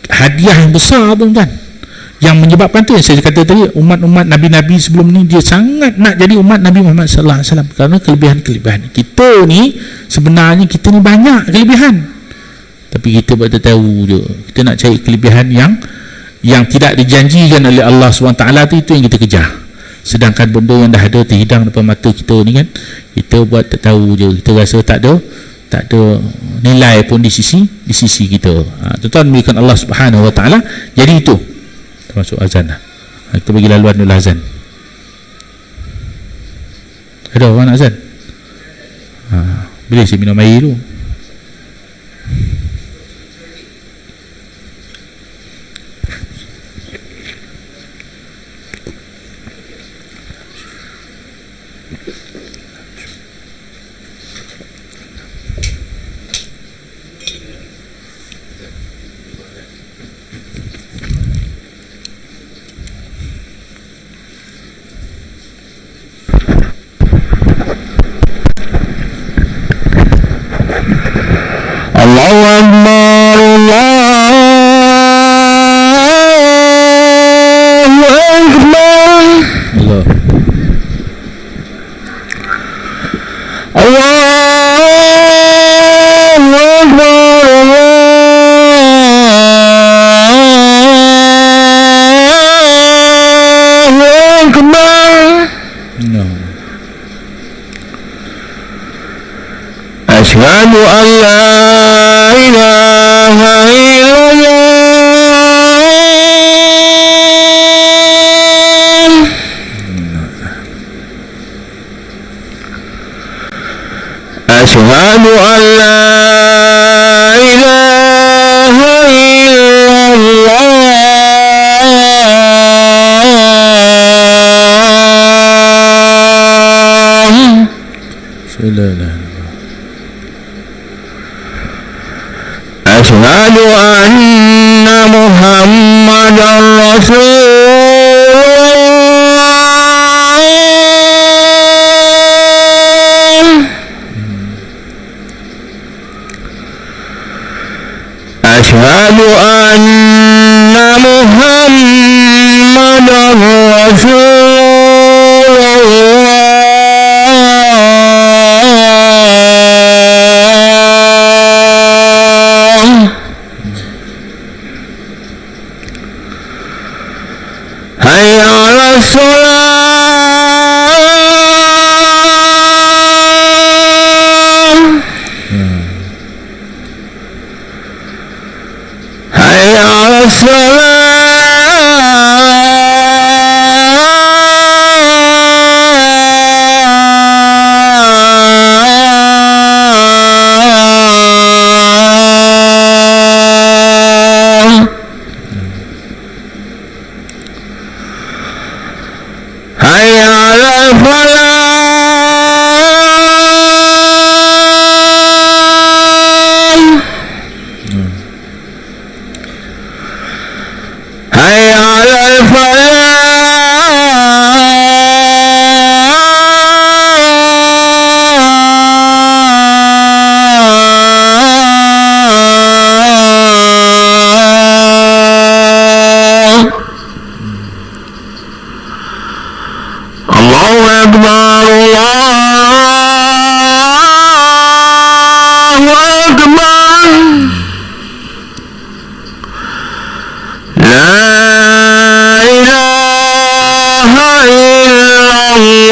Hadiah yang besar tu kan, yang menyebabkan tu yang saya kata tadi, umat-umat Nabi-Nabi sebelum ni dia sangat nak jadi umat Nabi Muhammad SAW kerana kelebihan-kelebihan. Kita ni sebenarnya kita ni banyak kelebihan, tapi kita baru tahu je, kita nak cari kelebihan yang tidak dijanjikan oleh Allah SWT tu, itu yang kita kejar. Sedangkan benda yang dah ada terhidang depan mata kita ni kan, kita buat tak tahu je, kita rasa tak ada nilai pun di sisi kita. Tuan-tuan berikan Allah Subhanahu Wa Taala. Jadi itu termasuk azan lah. Kita bagi laluan dulu azan. Ada orang nak azan? Bila saya minum air dulu. أشهد أن لا إله إلا الله أشهد أن لا إله إلا الله أشهد أن محمدا رسول الله أشهد أن محمدا رسول حي على الصلاة حي على حي على الفلاح حي على الله أكبر الله أكبر لا إله إلا الله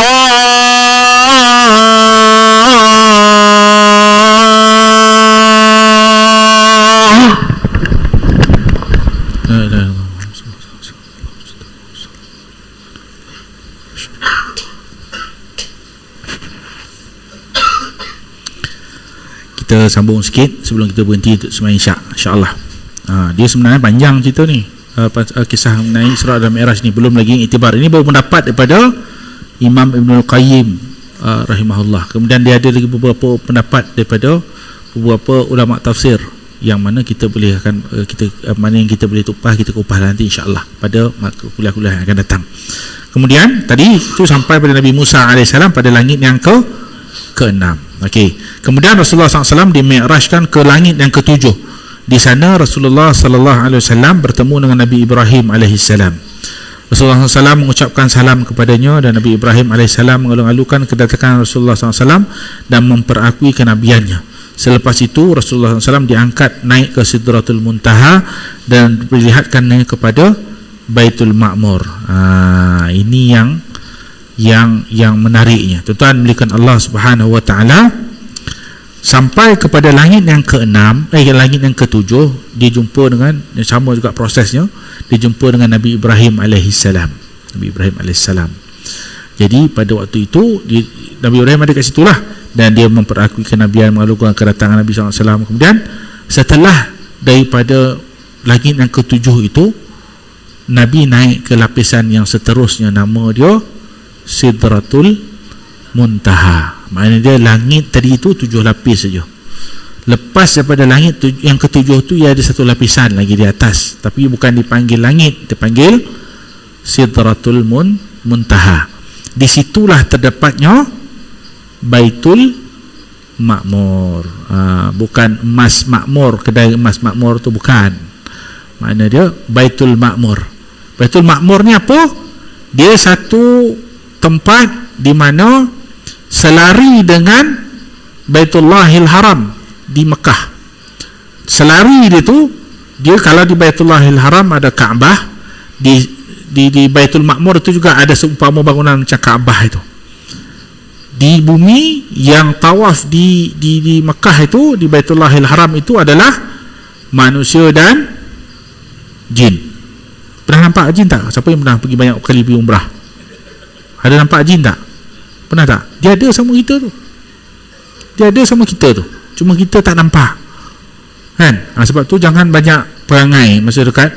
Kita sambung sikit sebelum kita berhenti untuk sembahyang Isyak, insya-Allah. Dia sebenarnya panjang cerita ni, kisah mengenai Isra dan Mi'raj ni, belum lagi iktibar. Ini baru pendapat daripada Imam Ibnul Qayyim rahimahullah. Kemudian dia ada lagi beberapa pendapat daripada beberapa ulama tafsir yang mana kita boleh mana yang kita boleh kupas nanti insya-Allah pada kuliah-kuliah yang akan datang. Kemudian tadi itu sampai pada Nabi Musa AS pada langit yang ke-6. Okey. Kemudian Rasulullah SAW dimi'rajkan ke langit yang ke-7. Di sana Rasulullah SAW bertemu dengan Nabi Ibrahim AS. Rasulullah SAW mengucapkan salam kepadanya dan Nabi Ibrahim AS mengalung-alungkan kedatangan Rasulullah SAW dan memperakui kenabiannya. Selepas itu Rasulullah SAW diangkat naik ke Sidratul Muntaha dan diperlihatkannya kepada Baitul Ma'mur. Ini yang menariknya. Tuan-tuan melihat Allah Subhanahu wa taala sampai kepada langit yang ke-6, langit yang ke-7, dia jumpa dengan yang sama juga prosesnya, dia jumpa dengan Nabi Ibrahim alaihissalam. Jadi pada waktu itu Nabi Ibrahim ada kat situlah dan dia memperakui kenabian, mengalungkan kedatangan Nabi SAW. Kemudian setelah daripada langit yang ke-7 itu, Nabi naik ke lapisan yang seterusnya, nama dia Sidratul Muntaha. Maknanya dia langit tadi itu 7 lapis saja. Lepas daripada langit yang ke-7 tu, ia ada satu lapisan lagi di atas, tapi bukan dipanggil langit, dipanggil Sidratul Muntaha. Di situlah terdapatnya Baitul Ma'mur. Bukan emas makmur, kedai emas makmur tu bukan. Maknanya dia Baitul Ma'mur. Baitul Ma'mur ni apa? Dia satu tempat di mana selari dengan Baitullahil Haram di Mekah. Selari dia tu, dia kalau di Baitullahil Haram ada Kaabah, di Baitul Ma'mur itu juga ada seumpama bangunan macam Kaabah itu. di bumi, yang tawaf di Mekah itu, di Baitullahil Haram itu adalah manusia dan jin. Pernah nampak jin tak? Siapa yang pernah pergi banyak kali pergi umrah? Ada nampak jin tak? Pernah tak? Dia ada sama kita tu. Dia ada sama kita tu. Cuma kita tak nampak. Kan? Sebab tu jangan banyak perangai masa dekat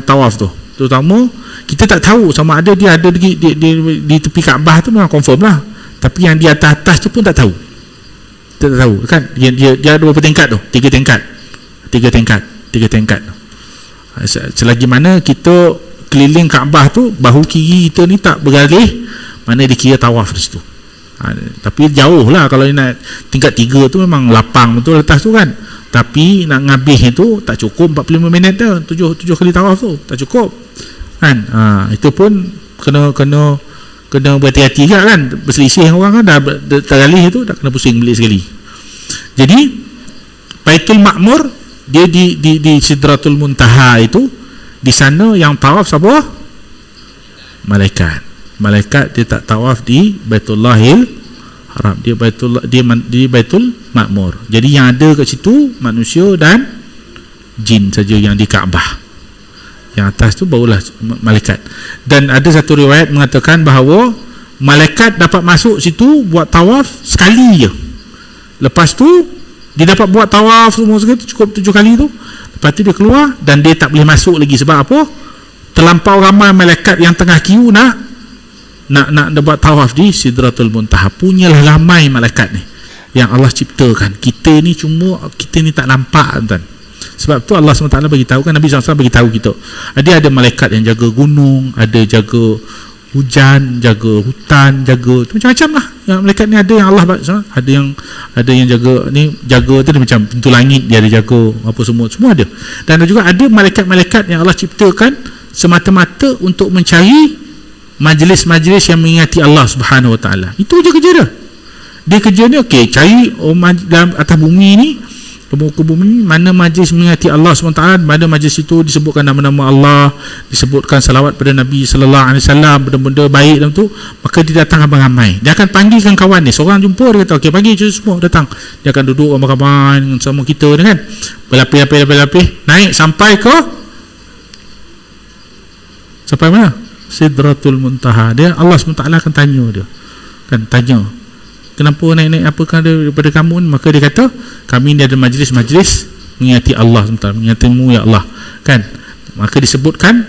tawaf tu. Terutama kita tak tahu sama ada dia ada di tepi Kaabah tu, memang confirm lah. Tapi yang di atas tu pun tak tahu. Kita tak tahu kan? Dia ada berapa tingkat tu? 3 tingkat. Selagi mana kita keliling Kaabah tu, bahu kiri kita ni tak bergalih, mana dikira tawaf di situ. Tapi jauh lah. Kalau nak tingkat 3 tu memang lapang betul atas tu kan. Tapi nak ngabih itu tak cukup 45 minit dah. 7 kali tawaf tu tak cukup kan. Itu pun kena berhati-hati kan. Berselisih orang kan, dah tergalih itu dah kena pusing balik sekali. Jadi Baitul Ma'mur dia di Sidratul Muntaha itu, di sana yang tawaf siapa? Malaikat dia tak tawaf di Baitullahil Haram, dia di Baitul Ma'mur. Jadi yang ada kat situ manusia dan jin saja yang di Kaabah. Yang atas tu barulah malaikat. Dan ada satu riwayat mengatakan bahawa malaikat dapat masuk situ buat tawaf sekali je. Lepas tu dia dapat buat tawaf semua sekali cukup 7 kali tu. Lepas tu dia keluar dan dia tak boleh masuk lagi. Sebab apa? Terlampau ramai malaikat yang tengah queue nak buat tawaf di Sidratul Muntaha. Punyalah ramai malaikat ni yang Allah ciptakan. Kita ni tak nampak tuan. Sebab tu Allah SWT bagi tahu kan, Nabi SAW bagi tahu kita. Ada malaikat yang jaga gunung, ada jaga hujan, jaga hutan, jaga macam-macam lah. Yang malaikat ni ada yang Allah ada yang jaga tu dia macam pintu langit, dia ada jaga apa semua ada. Dan juga ada malaikat-malaikat yang Allah ciptakan semata-mata untuk mencari majlis-majlis yang mengingati Allah Subhanahu Wa Taala. Itu je kerja dia. Dia kerja ni cari dalam atas bumi ni, ke bumi mana majlis mengingati Allah Subhanahu Wa Taala, mana majlis itu disebutkan nama-nama Allah, disebutkan salawat pada Nabi sallallahu alaihi wasallam, benda-benda baik dalam tu, maka dia datang ramai-ramai. Dia akan panggilkan kawan ni, seorang jumpa dia kata pagi je semua datang. Dia akan duduk ramai-ramai sama kita ni kan. Berlapis-lapis naik sampai mana? Sidratul Muntaha. Dia Allah SWT akan tanya dia. Kenapa naik-naik apakah daripada kamu ni? Maka dia kata, kami ni ada majlis-majlis mengingati Allah SWT, mengingatimu ya Allah kan. Maka disebutkan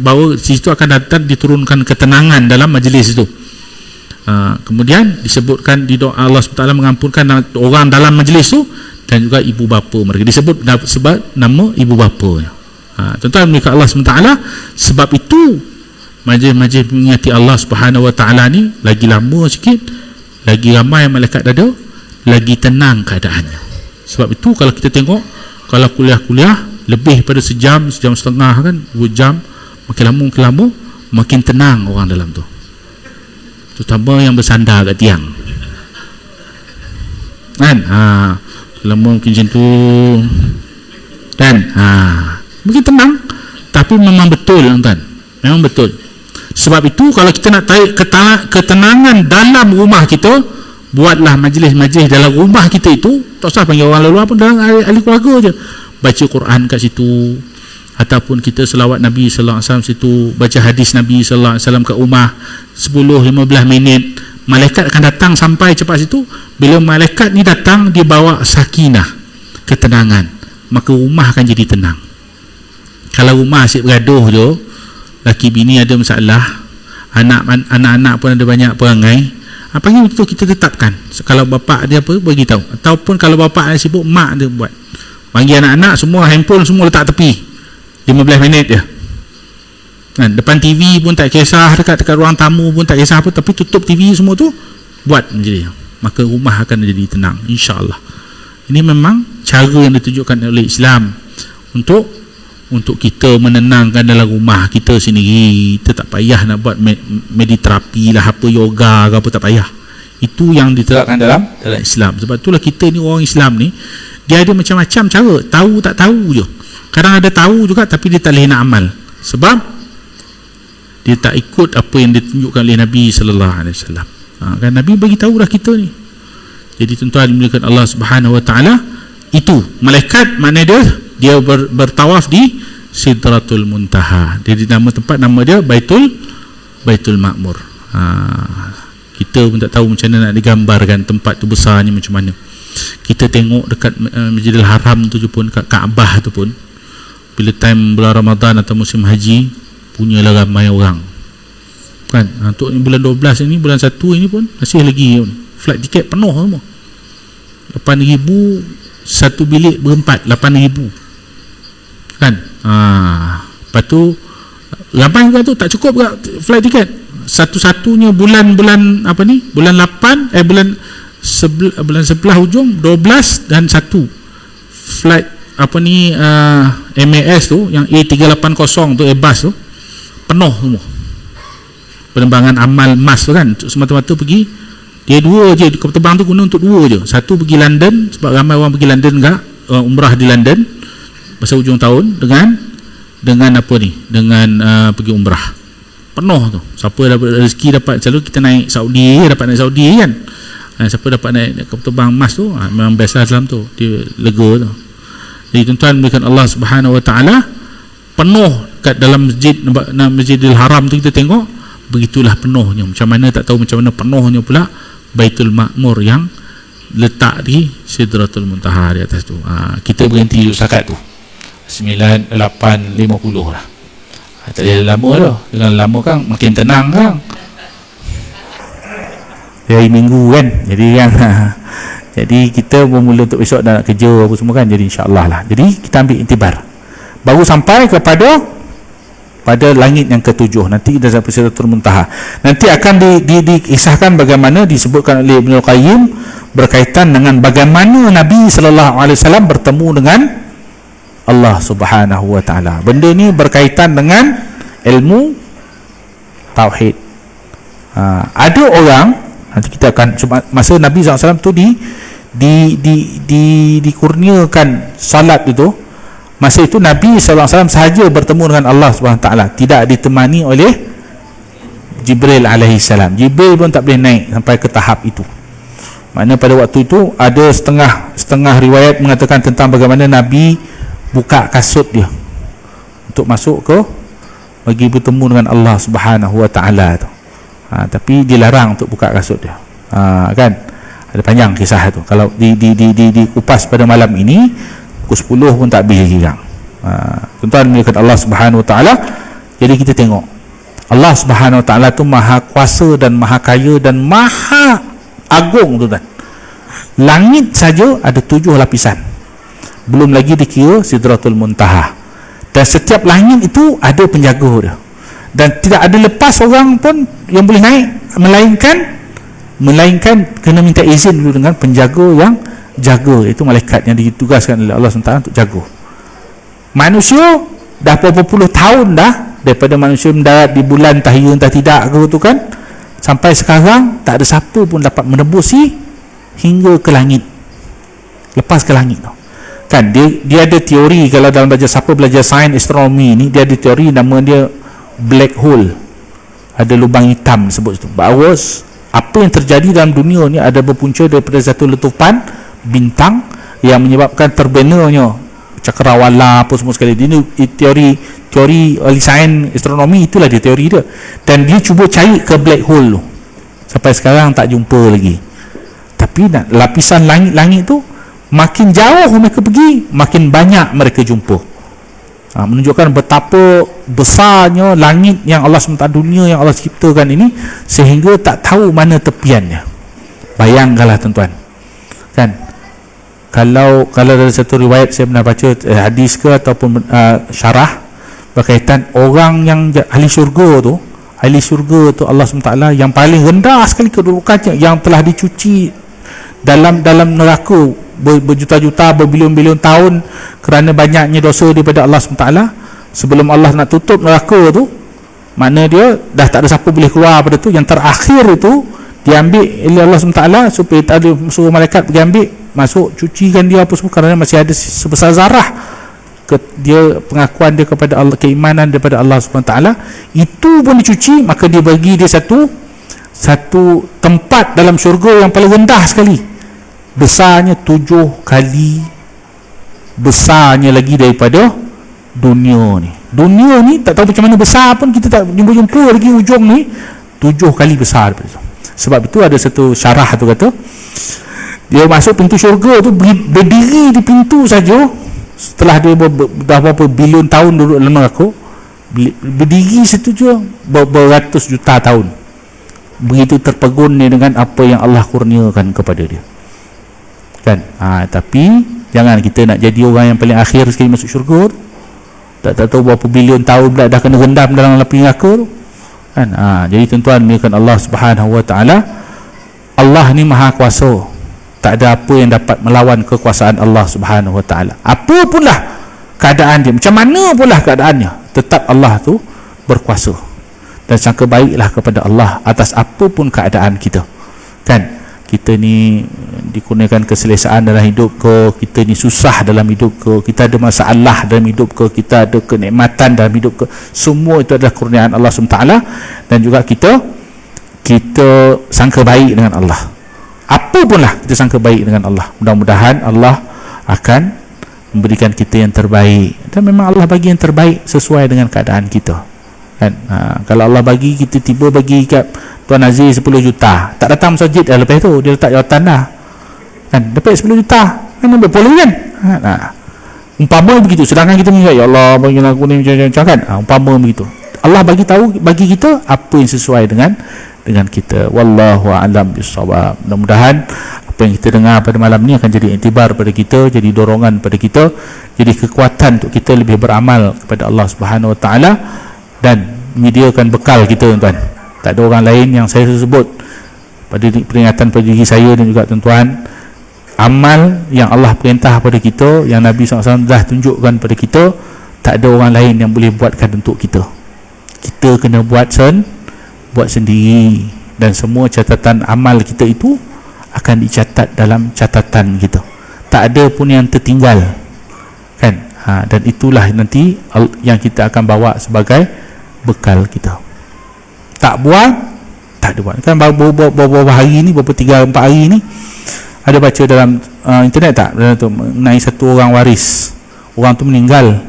bahawa di situ akan datang diturunkan ketenangan dalam majlis itu. Kemudian disebutkan di doa Allah SWT mengampunkan orang dalam majlis itu, dan juga ibu bapa mereka disebut sebab nama ibu bapanya. Tuan-tuan mereka Allah SWT. Sebab itu majlis-majlis mengingati Allah Subhanahu Wa Taala ni lagi lama sikit, lagi ramai malaikat ada, lagi tenang keadaannya. Sebab itu kalau kita tengok, kalau kuliah lebih pada sejam setengah kan, 2 jam, makin lama makin tenang orang dalam tu, terutama yang bersandar kat tiang kan. Lama mungkin macam tu kan, mungkin tenang. Tapi memang betul tuan, memang betul. Sebab itu kalau kita nak tarik ketenangan dalam rumah kita, buatlah majlis-majlis dalam rumah kita itu. Tak usah panggil orang luar pun, dalam ahli keluarga je. Baca Quran kat situ, ataupun kita selawat Nabi sallallahu alaihi wasallam situ, baca hadis Nabi sallallahu alaihi wasallam kat rumah 10-15 minit. Malaikat akan datang sampai cepat situ. Bila malaikat ni datang, dia bawa sakinah, ketenangan, maka rumah akan jadi tenang. Kalau rumah asyik bergaduh je, laki bini ada masalah, anak-anak pun ada banyak perangai, panggil itu kita tetapkan. Kalau bapak dia apa, bagi tahu. Ataupun kalau bapak dia sibuk, mak dia buat, panggil anak-anak semua, handphone semua letak tepi, 15 minit je kan. Depan TV pun tak kisah, dekat ruang tamu pun tak kisah apa, tapi tutup TV semua tu, buat jadi, maka rumah akan jadi tenang, insya-Allah. Ini memang cara yang ditunjukkan oleh Islam untuk kita menenangkan dalam rumah kita sendiri. Kita tak payah nak buat mediterapi lah, apa yoga ke apa, tak payah. Itu yang diterapkan dalam Islam. Sebab itulah kita ni orang Islam ni, dia ada macam-macam cara, tahu tak tahu je. Kadang ada tahu juga tapi dia tak boleh nak amal. Sebab dia tak ikut apa yang ditunjukkan oleh Nabi sallallahu alaihi wasallam. Kan Nabi bagi tahu dah kita ni. Jadi tuan-tuan dimulakan Allah Subhanahu wa taala, itu malaikat mana dia bertawaf di Sidratul Muntaha. Jadi nama tempat nama dia Baitul Ma'mur. Kita pun tak tahu macam mana nak digambarkan tempat tu besarnya macam mana. Kita tengok dekat Masjidil Haram tu pun, kat Kaabah tu pun, bila time bulan Ramadan atau musim haji, punyalah ramai orang kan. Untuk bulan 12 ini, bulan 1 ini pun masih lagi flight tiket penuh semua. 8,000 satu bilik berempat, 8,000 kan. Lepas tu ramai juga tu, tak cukup juga flight tiket. Satu-satunya bulan bulan 8 bulan 11 hujung 12 dan 1 flight MAS tu, yang A380 tu, Airbus tu penuh semua. Penerbangan amal mas tu kan, semata-mata pergi, dia 2 je terbang tu, guna untuk 2 je. Satu pergi London, sebab ramai orang pergi London enggak, umrah di London masa hujung tahun, dengan pergi umrah penuh tu. Siapa dapat rezeki, dapat, selalu kita naik Saudi kan. Siapa dapat naik kapal terbang emas tu, memang biasa dalam tu, dia lega tu. Jadi tuan-tuan berikan Allah Subhanahu wa taala, penuh kat dalam Masjidil Haram tu, kita tengok begitulah penuhnya. Macam mana tak tahu macam mana penuhnya pula Baitul Ma'mur yang letak di Sidratul Muntaha di atas tu. Kita berhenti setakat tu 9:50 lah. Tak ada lama dah. Dengan lama kan makin tenang kan. Hari Minggu kan. Jadi kan jadi kita bermula untuk besok dah nak kerja apa semua kan. Jadi insya-Allah lah. Jadi kita ambil intibar. Baru sampai kepada langit yang ke-7. Nanti kita sampai Sidratul Muntaha. Nanti akan dikisahkan bagaimana disebutkan oleh Ibnu Qayyim berkaitan dengan bagaimana Nabi sallallahu alaihi wasallam bertemu dengan Allah Subhanahu wa taala. Benda ni berkaitan dengan ilmu tauhid. Ada orang, nanti kita akan, masa Nabi SAW tu dikurniakan salat itu, masa itu Nabi SAW sahaja bertemu dengan Allah Subhanahu wa taala, tidak ditemani oleh Jibril alaihi salam. Jibril pun tak boleh naik sampai ke tahap itu. Maknanya pada waktu itu ada setengah riwayat mengatakan tentang bagaimana Nabi buka kasut dia untuk masuk ke bagi bertemu dengan Allah Subhanahu wa taala tu. Tapi dilarang untuk buka kasut dia. Kan? Ada panjang kisah tu. Kalau dikupas pada malam ini, pukul 10 pun tak habis lagi kan. Tuan-tuan melihat Allah Subhanahu wa taala. Jadi kita tengok Allah Subhanahu wa taala tu maha kuasa dan maha kaya dan maha agung tu kan. Langit saja ada 7 lapisan. Belum lagi dikira Sidratul Muntaha. Dan setiap langit itu ada penjaga dia. Dan tidak ada lepas orang pun yang boleh naik, melainkan kena minta izin dulu dengan penjaga yang jaga, itu malaikat yang ditugaskan oleh Allah SWT untuk jaga. Manusia dah berapa puluh tahun dah, daripada manusia mendarat di bulan entah ya entah tidak ke tu kan, sampai sekarang tak ada siapa pun dapat menembusi hingga ke langit, lepas ke langit tu kan. Dia ada teori, kalau dalam siapa belajar sains astronomi ni, dia ada teori nama dia black hole, ada lubang hitam sebut itu, bahawa apa yang terjadi dalam dunia ni ada berpunca daripada satu letupan bintang yang menyebabkan terbenarnya cakrawala apa semua sekali. Ini teori ahli sains astronomi, itulah dia teori dia. Dan dia cuba cari ke black hole tu, sampai sekarang tak jumpa lagi. Tapi lapisan langit-langit tu makin jauh mereka pergi, makin banyak mereka jumpa. Menunjukkan betapa besarnya langit yang Allah SWT, dunia yang Allah ciptakan ini, sehingga tak tahu mana tepiannya. Bayangkanlah tuan-tuan kan, kalau ada satu riwayat saya pernah baca, hadis ke ataupun syarah berkaitan orang yang ahli syurga tu Allah SWT yang paling rendah sekali kedudukannya, yang telah dicuci dalam neraka berjuta-juta, berbilion-bilion tahun kerana banyaknya dosa daripada Allah SWT. Sebelum Allah nak tutup neraka tu, makna dia dah tak ada siapa boleh keluar pada tu. Yang terakhir itu diambil oleh Allah SWT, supaya tak ada suruh malaikat pergi ambil, masuk, cucikan dia apa semua, kerana masih ada sebesar zarah dia pengakuan dia kepada Allah, keimanan daripada Allah SWT, itu pun dicuci, maka dia bagi dia satu tempat dalam syurga yang paling rendah sekali, besarnya 7 kali besarnya lagi daripada dunia ni tak tahu macam mana besar pun, kita tak jumpa lagi ujung ni, 7 kali besar daripada itu. Sebab itu ada satu syarah tu kata, dia masuk pintu syurga tu, berdiri di pintu saja setelah dia dah berapa bilion tahun duduk dalam neraka, berdiri situ je beratus juta tahun, begitu terpegun dia dengan apa yang Allah kurniakan kepada dia kan. Tapi jangan kita nak jadi orang yang paling akhir sekali masuk syurga tu, tak tahu berapa bilion tahun pula dah kena rendam dalam api neraka tu kan. Jadi tuan-tuan milikkan Allah Subhanahu Wa Taala, Allah ni maha kuasa, tak ada apa yang dapat melawan kekuasaan Allah Subhanahu Wa Taala. Apa pun lah keadaan dia, macam mana pun lah keadaannya, tetap Allah tu berkuasa. Dan sangka baiklah kepada Allah atas apa pun keadaan kita kan. Kita ni dikurniakan keselesaan dalam hidup ke, kita ni susah dalam hidup ke, kita ada masalah dalam hidup ke, kita ada kenikmatan dalam hidup ke, semua itu adalah kurniaan Allah SWT. Dan juga kita sangka baik dengan Allah, apa pun lah kita sangka baik dengan Allah. Mudah-mudahan Allah akan memberikan kita yang terbaik, dan memang Allah bagi yang terbaik sesuai dengan keadaan kita kan. Kalau Allah bagi kita, tiba bagi kat Tuan Aziz 10 juta, tak datang masjid dah, lepas tu dia letak jawatan dah kan, dapat 10 juta kan, ambil pola kan. Umpama begitu, sedangkan kita mengingat, ya Allah bagi aku ni macam-macam kan. Umpama begitu, Allah bagi kita apa yang sesuai dengan kita. Wallahu a'lam bissawab. Mudah-mudahan apa yang kita dengar pada malam ni akan jadi iktibar pada kita, jadi dorongan pada kita, jadi kekuatan untuk kita lebih beramal kepada Allah Subhanahu Wa Taala, dan menyediakan bekal kita tuan-tuan. Tak ada orang lain yang saya sebut pada peringatan pada diri saya dan juga tuan-tuan. Amal yang Allah perintah pada kita, yang Nabi SAW dah tunjukkan pada kita, tak ada orang lain yang boleh buatkan untuk kita. Kita kena buat sendiri, dan semua catatan amal kita itu akan dicatat dalam catatan kita, tak ada pun yang tertinggal kan. Dan itulah nanti yang kita akan bawa sebagai bekal kita. Tak buat, tak ada buat kan. Beberapa hari ni, beberapa 3-4 hari ni, ada baca dalam internet tak, dalam tu mengenai satu orang waris. Orang tu meninggal,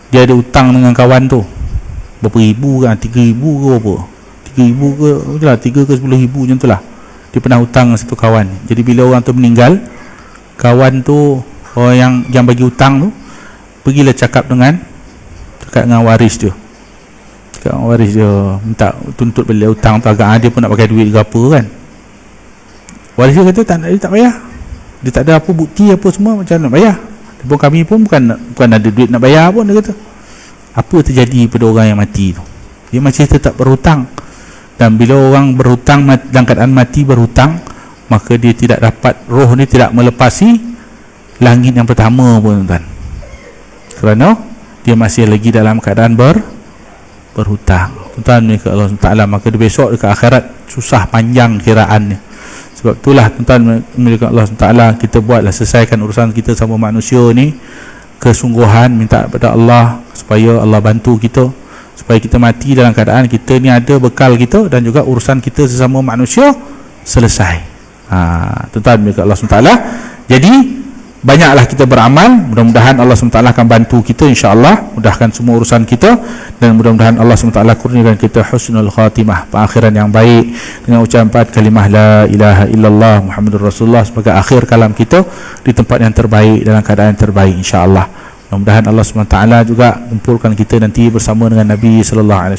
dia ada hutang dengan kawan tu berapa ribu kan, 3,000 ke apa, 3,000 ke, itulah 3 ke 10,000 macam tu lah. Dia pernah hutang dengan satu kawan. Jadi bila orang tu meninggal, kawan tu, orang yang bagi hutang tu, pergilah cakap dengan waris dia, minta tuntut balik hutang tu, agak dia pun nak pakai duit ke apa kan. Waris dia kata dia tak bayar, dia tak ada apa bukti apa semua, macam nak bayar. Kami pun bukan ada duit nak bayar pun. Dia kata, apa terjadi pada orang yang mati tu? Dia masih tetap berhutang. Dan bila orang berhutang dalam keadaan mati berhutang, maka dia tidak dapat, roh dia tidak melepasi langit yang pertama pun tuan, kerana dia masih lagi dalam keadaan berhutang tuan-tuan ke Allah SWT. Maka dia besok dekat akhirat susah panjang kiraannya. Sebab itulah tuan-tuan milik Allah SWT, kita buatlah, selesaikan urusan kita sama manusia ni, kesungguhan, minta kepada Allah supaya Allah bantu kita, supaya kita mati dalam keadaan kita ni ada bekal kita, dan juga urusan kita sesama manusia selesai. Tuan-tuan milik Allah SWT. Jadi banyaklah kita beramal, mudah-mudahan Allah SWT akan bantu kita, insya-Allah mudahkan semua urusan kita, dan mudah-mudahan Allah SWT kurniakan kita husnul khatimah, perakhiran yang baik, dengan ucapan 4 kalimah la ilaha illallah Muhammadur Rasulullah sebagai akhir kalam kita di tempat yang terbaik, dalam keadaan yang terbaik, insya-Allah. Mudah-mudahan Allah SWT juga kumpulkan kita nanti bersama dengan Nabi SAW,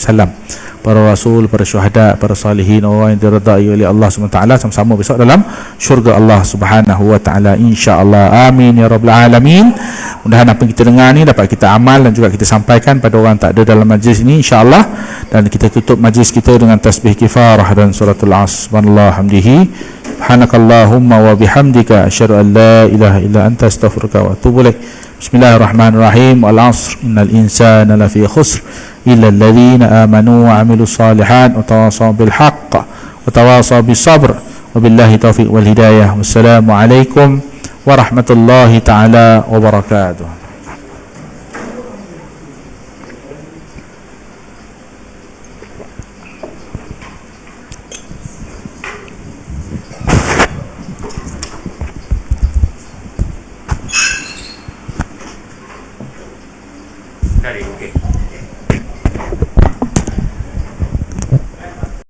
para rasul, para syuhada, para salihin, orang yang diredai oleh Allah SWT, sama-sama besok dalam syurga Allah Subhanahu Wa Taala, insya-Allah. Amin ya rabbal alamin. Mudah-mudahan apa yang kita dengar ni dapat kita amal dan juga kita sampaikan pada orang tak ada dalam majlis ini, insya-Allah. Dan kita tutup majlis kita dengan tasbih kifarah dan suratul Asr. Subhanallah hamdihi, subhanakallahumma wa bihamdika, asyhadu an la ilaha illa anta, astaghfiruka wa atubu ilaik. Bismillahirrahmanirrahim. Wal 'asr innal insana lafi khusr illa alladhina amanu wa 'amilus solihat wa tawasaw bil haqq wa tawasaw bis sabr. Wabillahi taufiq wal hidayah. Wassalamu alaikum warahmatullahi taala wabarakatuh.